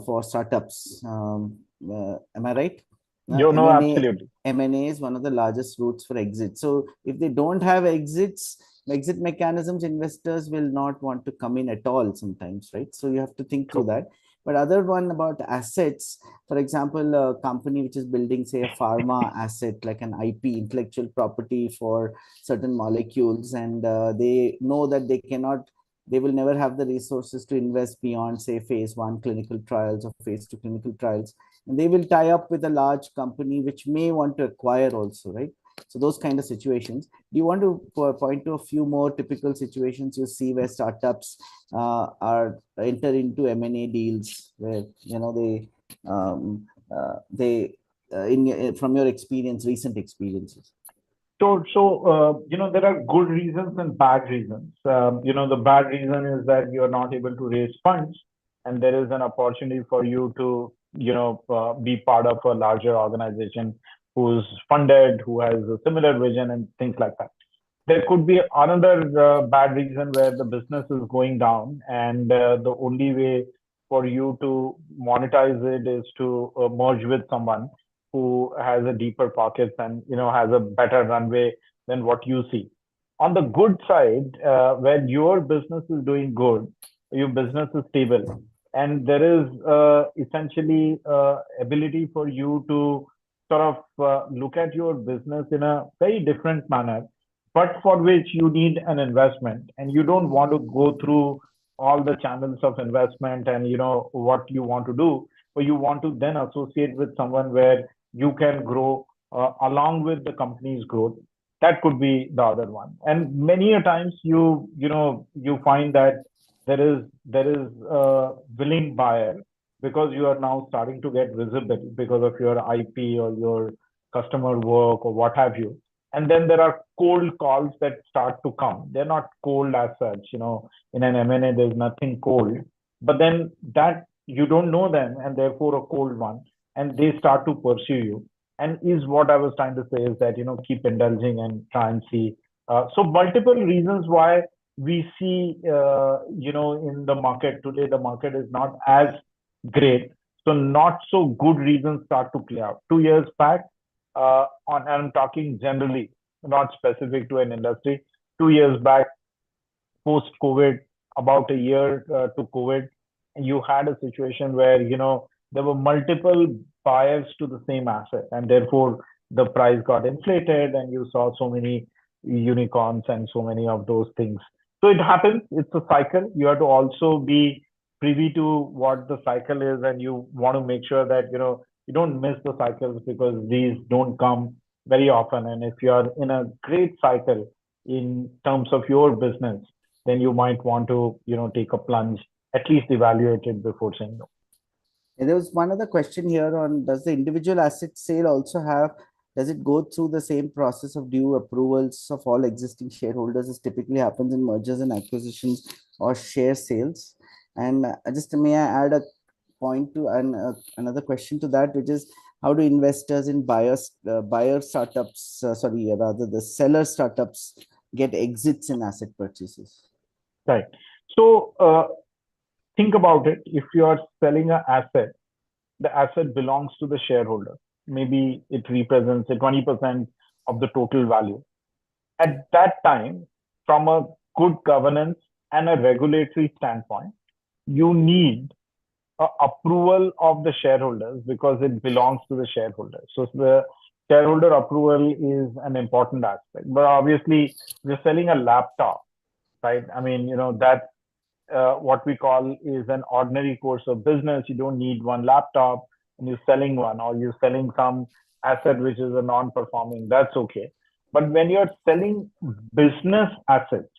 for startups, am I right? No, absolutely. M&A is one of the largest routes for exit. So if they don't have exit mechanisms, investors will not want to come in at all sometimes, right? So you have to think through that. But other one about assets, for example, a company which is building, say, a pharma asset like an IP, intellectual property for certain molecules, and they know that they will never have the resources to invest beyond, say, phase 1 clinical trials or phase 2 clinical trials. And they will tie up with a large company which may want to acquire also, right? So those kind of situations. Do you want to point to a few more typical situations you see where startups are enter into M&A deals where from your experience, recent experiences? So there are good reasons and bad reasons. The bad reason is that you're not able to raise funds, and there is an opportunity for you to be part of a larger organization who's funded, who has a similar vision and things like that. There could be another bad reason where the business is going down, and the only way for you to monetize it is to merge with someone who has a deeper pockets and has a better runway than what you see. On the good side, when your business is doing good, your business is stable, and there is essentially ability for you to sort of look at your business in a very different manner, but for which you need an investment, and you don't want to go through all the channels of investment and what you want to do, but you want to then associate with someone where you can grow along with the company's growth. That could be the other one. And many a times you find that there is a willing buyer, because you are now starting to get visible because of your IP or your customer work or what have you. And then there are cold calls that start to come. They're not cold as such. In an M&A, there's nothing cold. But then that you don't know them, and therefore a cold one, and they start to pursue you. And is what I was trying to say is that, keep indulging and try and see. So multiple reasons why we see, in the market today, the market is not as great. So not so good reasons start to play out. 2 years back, I'm talking generally, not specific to an industry. 2 years back, post-COVID, about a year to COVID, you had a situation where there were multiple buyers to the same asset, and therefore the price got inflated, and you saw so many unicorns and so many of those things. So it happens. It's a cycle. You have to also be privy to what the cycle is, and you want to make sure that you don't miss the cycles, because these don't come very often. And if you are in a great cycle in terms of your business, then you might want to take a plunge, at least evaluate it before saying no. And there was one other question here on, does the individual asset sale also does it go through the same process of due approvals of all existing shareholders as typically happens in mergers and acquisitions or share sales? And just may I add a point to another question to that, which is, how do investors in buyer startups, rather the seller startups, get exits in asset purchases? Right. So think about it. If you are selling an asset, the asset belongs to the shareholder. Maybe it represents 20% of the total value. At that time, from a good governance and a regulatory standpoint, you need approval of the shareholders, because it belongs to the shareholders. So the shareholder approval is an important aspect. But obviously, we're selling a laptop, right? I mean, that's what we call is an ordinary course of business. You don't need one laptop, and you're selling one, or you're selling some asset which is a non-performing. That's okay. But when you're selling business assets,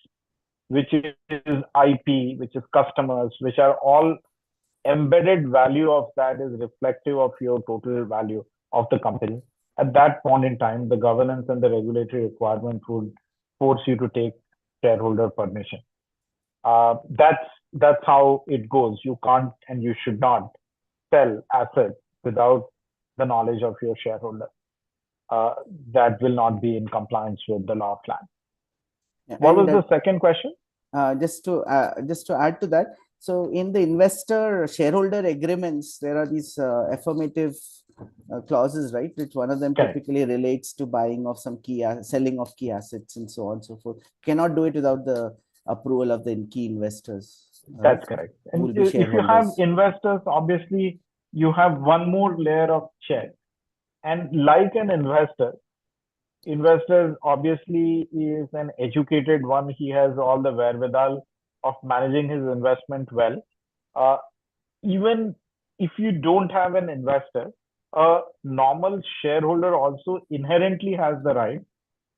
which is IP, which is customers, which are all embedded value of that is reflective of your total value of the company. At that point in time, the governance and the regulatory requirement would force you to take shareholder permission. That's how it goes. You can't and you should not sell assets without the knowledge of your shareholder. That will not be in compliance with the law of land. What was the second question? Just to add to that, so in the investor shareholder agreements, there are these affirmative clauses, right? Which one of them typically relates to buying of some selling of key assets and so on and so forth. Cannot do it without the approval of the key investors. That's correct. And if you have investors, obviously you have one more layer of check. And like an investor obviously is an educated one. He has all the wherewithal of managing his investment well. Even if you don't have an investor, a normal shareholder also inherently has the right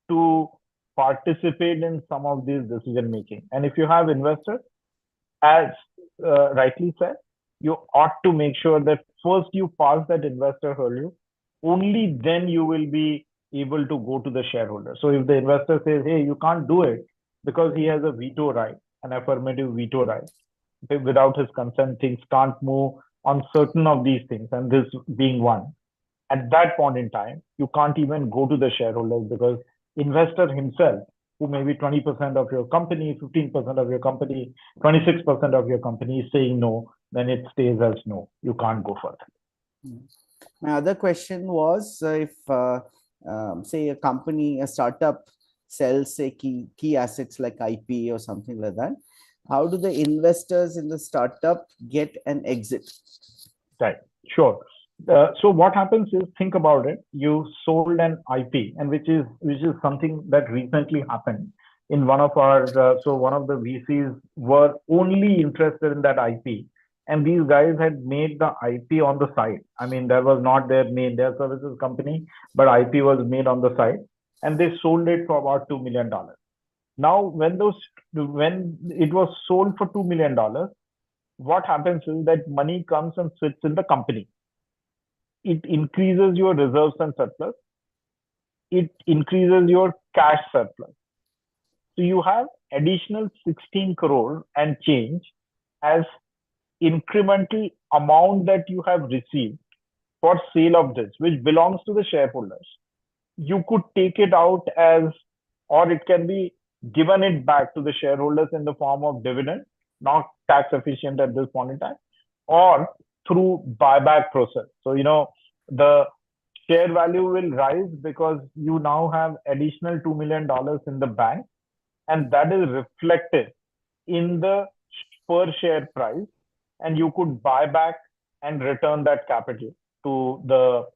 to participate in some of these decision making. And if you have investors, as rightly said, you ought to make sure that first you pass that investor hurdle. Only then you will be able to go to the shareholder. So if the investor says, hey, you can't do it because he has a veto right, an affirmative veto right, without his consent, things can't move on certain of these things, and this being one. At that point in time, you can't even go to the shareholders, because investor himself, who may be 20% of your company, 15% of your company, 26% of your company, is saying no, then it stays as no. You can't go further. My other question was, if say a startup sells say key assets like IP or something like that, how do the investors in the startup get an exit? Right, sure. So what happens is, think about it. You sold an IP, and which is something that recently happened in one of our. So one of the VCs were only interested in that IP, and these guys had made the IP on the side. I mean, that was not their services company, but IP was made on the side, and they sold it for about $2 million. Now, when it was sold for $2 million, what happens is that money comes and sits in the company. It increases your reserves and surplus. It increases your cash surplus. So you have additional 16 crore and change as incremental amount that you have received for sale of this, which belongs to the shareholders. You could take it out as, or it can be given it back to the shareholders in the form of dividend, not tax efficient at this point in time, or through buyback process. So, the share value will rise because you now have additional $2 million in the bank, and that is reflected in the per share price, and you could buy back and return that capital to the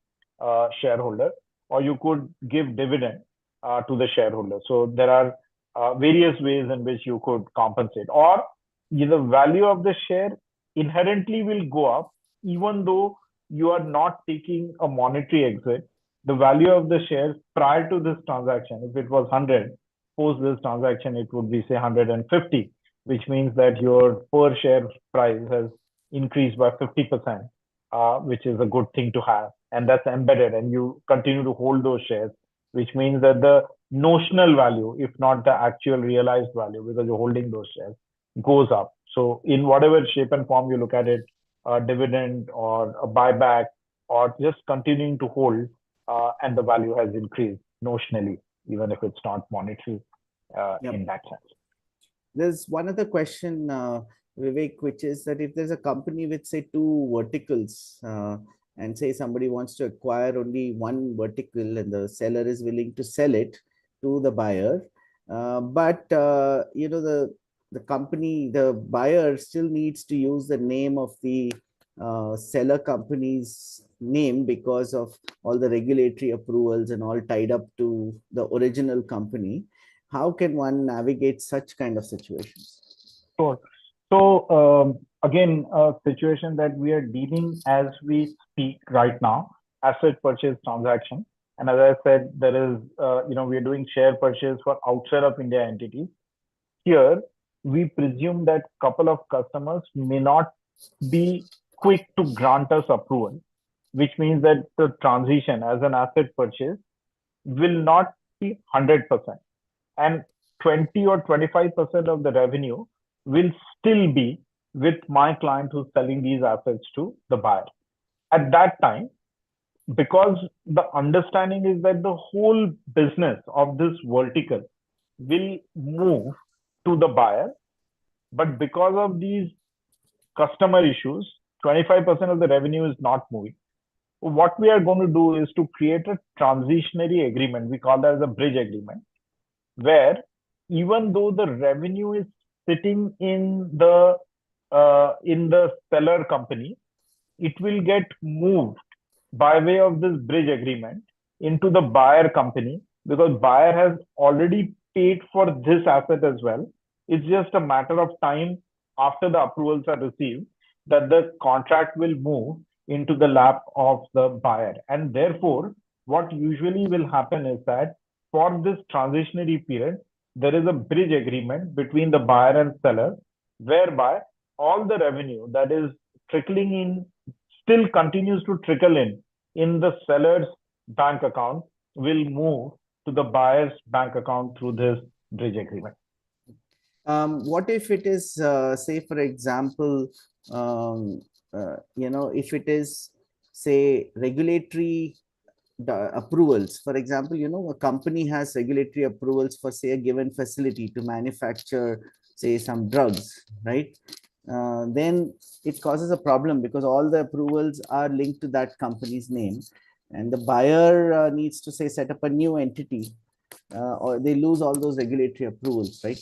shareholder, or you could give dividend to the shareholder. So there are various ways in which you could compensate, or the value of the share inherently will go up even though you are not taking a monetary exit. The value of the shares prior to this transaction, if it was 100, post this transaction, it would be say 150, which means that your per share price has increased by 50%, which is a good thing to have. And that's embedded, and you continue to hold those shares, which means that the notional value, if not the actual realized value, because you're holding those shares, goes up. So in whatever shape and form you look at it, a dividend or a buyback, or just continuing to hold, and the value has increased notionally, even if it's not monetary in that sense. There's one other question, Vivek, which is that if there's a company with, say, two verticals, and say somebody wants to acquire only one vertical and the seller is willing to sell it to the buyer, but the company, the buyer still needs to use the name of the seller company's name because of all the regulatory approvals and all tied up to the original company. How can one navigate such kind of situations? Sure. So again, a situation that we are dealing as we speak right now, asset purchase transaction. And as I said, there is, we are doing share purchase for outside of India entities. Here, we presume that couple of customers may not be quick to grant us approval, which means that the transition as an asset purchase will not be 100%. And 20 or 25% of the revenue will still be with my client who's selling these assets to the buyer. At that time, because the understanding is that the whole business of this vertical will move to the buyer, but because of these customer issues, 25% of the revenue is not moving. What we are going to do is to create a transitionary agreement. We call that as a bridge agreement, where even though the revenue is sitting in the seller company, it will get moved by way of this bridge agreement into the buyer company, because buyer has already paid for this asset as well. It's just a matter of time after the approvals are received that the contract will move into the lap of the buyer. And therefore, what usually will happen is that for this transitionary period, there is a bridge agreement between the buyer and seller, whereby all the revenue that is trickling in still continues to trickle in the seller's bank account will move to the buyer's bank account through this bridge agreement. What if it is, say, for example, if it is, say, regulatory approvals, for example, a company has regulatory approvals for, say, a given facility to manufacture, say, some drugs, right? Then it causes a problem because all the approvals are linked to that company's name, and the buyer needs to, say, set up a new entity, or they lose all those regulatory approvals, right?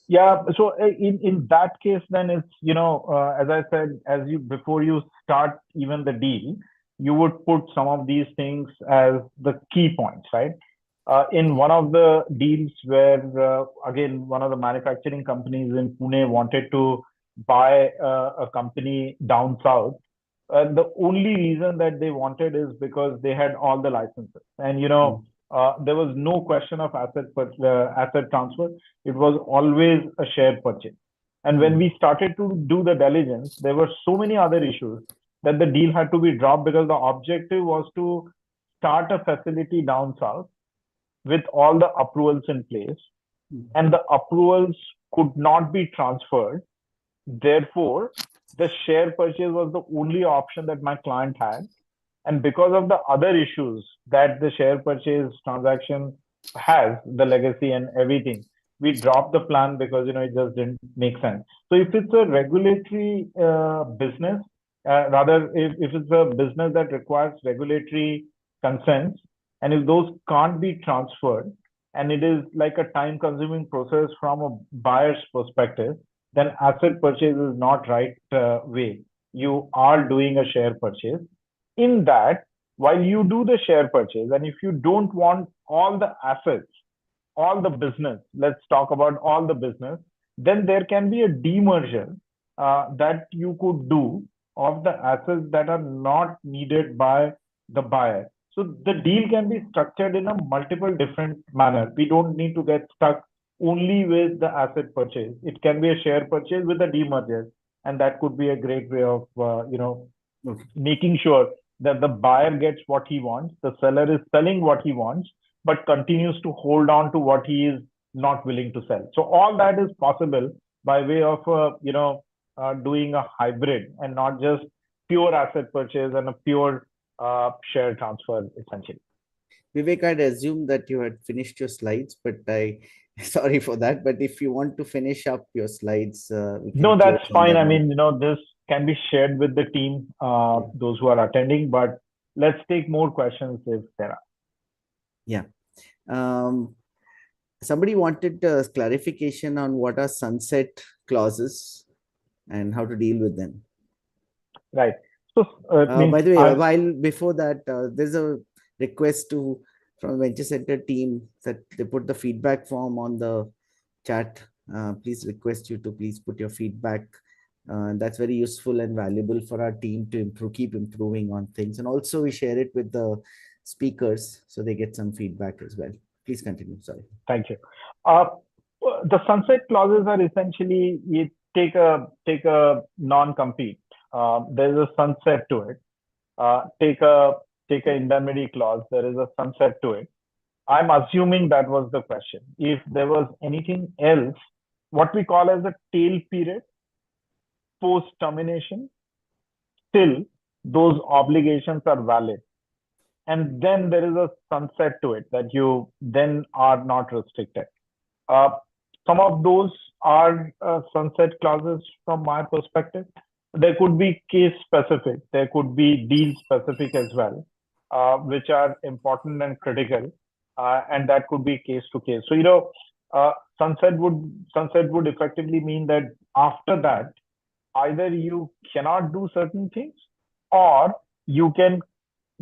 Yeah. So in that case, then it's, as I said, before you start even the deal, you would put some of these things as the key points, right? In one of the deals where, again, one of the manufacturing companies in Pune wanted to buy a company down south, the only reason that they wanted is because they had all the licenses. And, there was no question of asset transfer. It was always a share purchase. And when we started to do the diligence, there were so many other issues that the deal had to be dropped because the objective was to start a facility down south with all the approvals in place, and the approvals could not be transferred. Therefore, the share purchase was the only option that my client had. And because of the other issues that the share purchase transaction has, the legacy and everything, we dropped the plan because it just didn't make sense. So if it's a regulatory business, rather if it's a business that requires regulatory consents, and if those can't be transferred, and it is like a time-consuming process from a buyer's perspective, then asset purchase is not right way. You are doing a share purchase. In that, while you do the share purchase, and if you don't want all the assets, all the business, let's talk about all the business, then there can be a demerger that you could do of the assets that are not needed by the buyer. So the deal can be structured in a multiple different manner. We don't need to get stuck only with the asset purchase. It can be a share purchase with a demerger, and that could be a great way of making sure that the buyer gets what he wants, the seller is selling what he wants, but continues to hold on to what he is not willing to sell. So all that is possible by way of doing a hybrid and not just pure asset purchase and a pure share transfer, essentially. Vivek, I'd assumed that you had finished your slides, but sorry for that. But if you want to finish up your slides, no, that's fine. I mean, this can be shared with the team, those who are attending, but let's take more questions if there are. Yeah. Somebody wanted clarification on what are sunset clauses and how to deal with them. Right. So, by the way, while before that, there's a request from Venture Center team that they put the feedback form on the chat. Please request you to please put your feedback. That's very useful and valuable for our team to keep improving on things. And also we share it with the speakers so they get some feedback as well. Please continue. Sorry. Thank you. The sunset clauses are essentially, you take a non-compete. There is a sunset to it. Take an indemnity clause. There is a sunset to it. I'm assuming that was the question. If there was anything else, what we call as a tail period, post termination, still those obligations are valid. And then there is a sunset to it that you then are not restricted. Some of those are sunset clauses from my perspective. There could be case specific, there could be deal specific as well, which are important and critical, and that could be case to case. So sunset would effectively mean that after that, either you cannot do certain things, or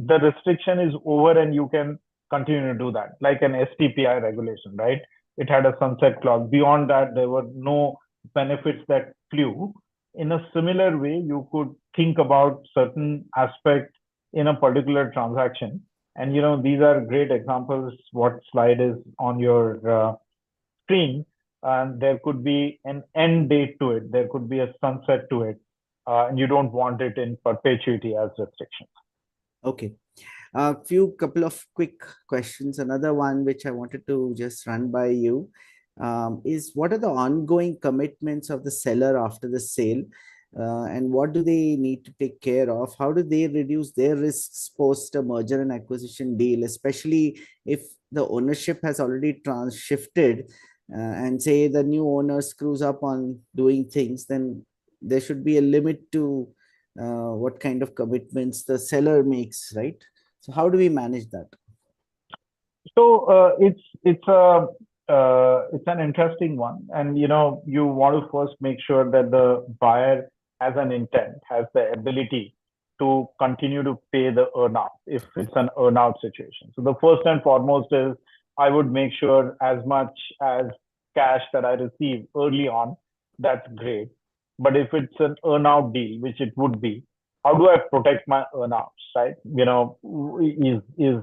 the restriction is over and you can continue to do that, like an STPI regulation, right? It had a sunset clause. Beyond that, there were no benefits that flew. In a similar way, you could think about certain aspects in a particular transaction. And, these are great examples. What slide is on your screen? And there could be an end date to it. There could be a sunset to it. And you don't want it in perpetuity as restrictions. Okay. Couple of quick questions. Another one which I wanted to just run by you is, what are the ongoing commitments of the seller after the sale, and what do they need to take care of? How do they reduce their risks post a merger and acquisition deal, especially if the ownership has already shifted and say the new owner screws up on doing things, then there should be a limit to what kind of commitments the seller makes, right? So how do we manage that? So it's an interesting one, and you want to first make sure that the buyer has an intent, has the ability to continue to pay the earnout if it's an earnout situation. So the first and foremost is I would make sure as much as cash that I receive early on, that's great. But if it's an earnout deal, which it would be, how do I protect my earnouts, right? Is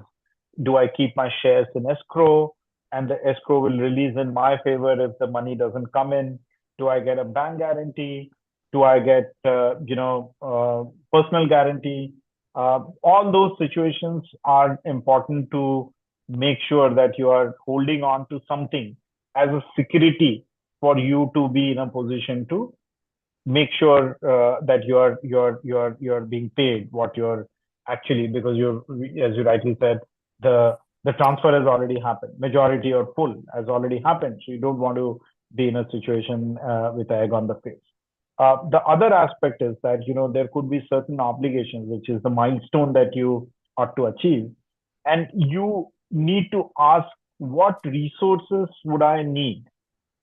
do I keep my shares in escrow and the escrow will release in my favor if the money doesn't come in? Do I get a bank guarantee? Do I get, personal guarantee? All those situations are important to make sure that you are holding on to something as a security for you to be in a position to make sure that you're being paid what you're actually, because you're, as you rightly said, the transfer has already happened, majority or full has already happened, so you don't want to be in a situation with egg on the face. The other aspect is that there could be certain obligations, which is the milestone that you ought to achieve, and you need to ask, what resources would I need?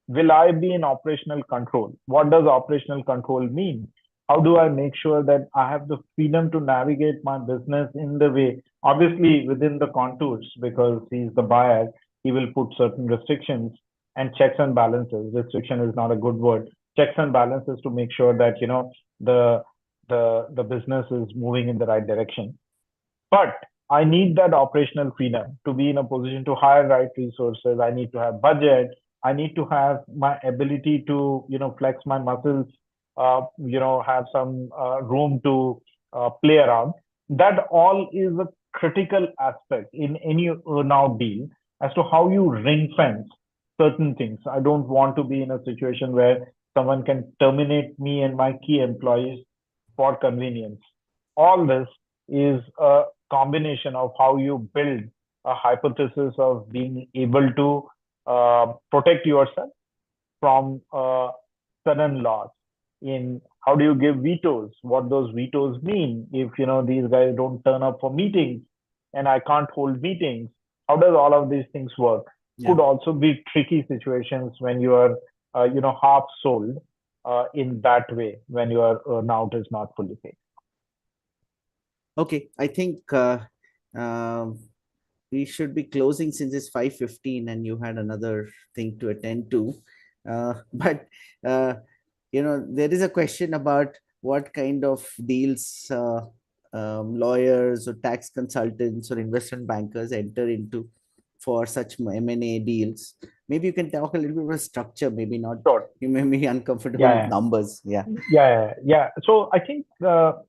Will I be in operational control? What does operational control mean? How do I make sure that I have the freedom to navigate my business in the way, obviously within the contours, because he's the buyer, he will put certain restrictions and checks and balances. Restriction is not a good word. Checks and balances to make sure that the business is moving in the right direction. But I need that operational freedom to be in a position to hire right resources. I need to have budget. I need to have my ability to, flex my muscles, have some room to play around. That all is a critical aspect in any earnout deal as to how you ring fence certain things. I don't want to be in a situation where someone can terminate me and my key employees for convenience. All this is a combination of how you build a hypothesis of being able to protect yourself from sudden loss. In how do you give vetoes? What those vetoes mean? If these guys don't turn up for meetings and I can't hold meetings, how does all of these things work? Yeah. Could also be tricky situations when you are half sold in that way, when your earnout is not fully paid. Okay, I think we should be closing since it's 5:15 and you had another thing to attend to. But there is a question about what kind of deals lawyers or tax consultants or investment bankers enter into for such M&A deals. Maybe you can talk a little bit about structure, maybe not. Sure. You may be uncomfortable with numbers. Yeah. So I think so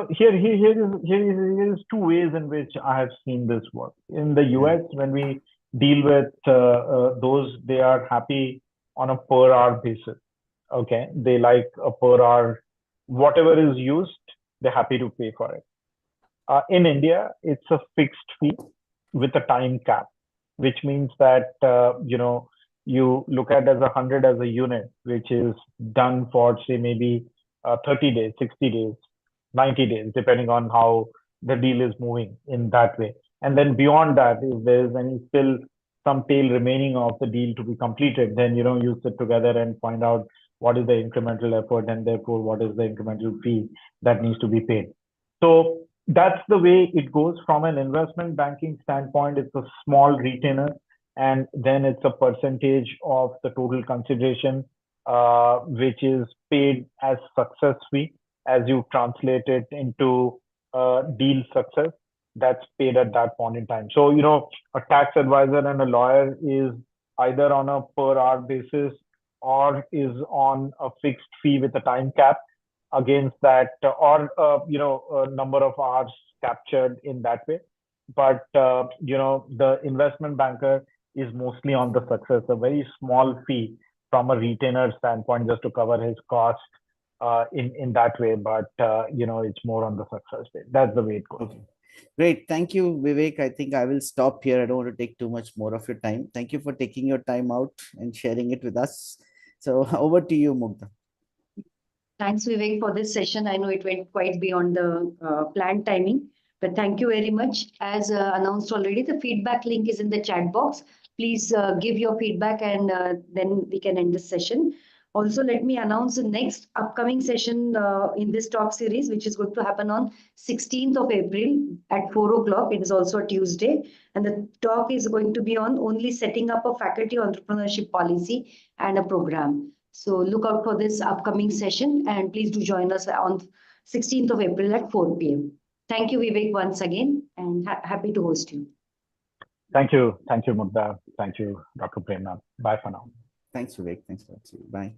here is two ways in which I have seen this work. In the US, when we deal with those, they are happy on a per hour basis. Okay, they like a per hour, whatever is used, they're happy to pay for it. In India, it's a fixed fee with a time cap, which means that you look at as 100 as a unit, which is done for say maybe 30 days, 60 days, 90 days, depending on how the deal is moving in that way. And then beyond that, if there is any still some tail remaining of the deal to be completed, then you sit together and find out what is the incremental effort and therefore what is the incremental fee that needs to be paid. So that's the way it goes. From an investment banking standpoint, it's a small retainer, and then it's a percentage of the total consideration, which is paid as success fee. As you translate it into deal success, that's paid at that point in time. So, a tax advisor and a lawyer is either on a per hour basis or is on a fixed fee with a time cap against that, or a number of hours captured in that way. But the investment banker is mostly on the success, a very small fee from a retainer standpoint, just to cover his cost in that way. But it's more on the success rate. That's the way it goes. Okay. Great. Thank you, Vivek. I think I will stop here. I don't want to take too much more of your time. Thank you for taking your time out and sharing it with us. So over to you, Mugdha. Thanks, Vivek, for this session. I know it went quite beyond the planned timing, but thank you very much. As announced already, the feedback link is in the chat box. Please give your feedback and then we can end this session. Also, let me announce the next upcoming session in this talk series, which is going to happen on 16th of April at 4 o'clock. It is also a Tuesday. And the talk is going to be on only setting up a faculty entrepreneurship policy and a program. So look out for this upcoming session and please do join us on 16th of April at 4 p.m. Thank you, Vivek, once again, and happy to host you. Thank you. Thank you, Mugdha. Thank you, Dr. Prerna. Bye for now. Thanks, Vivek. Thanks for that. Bye.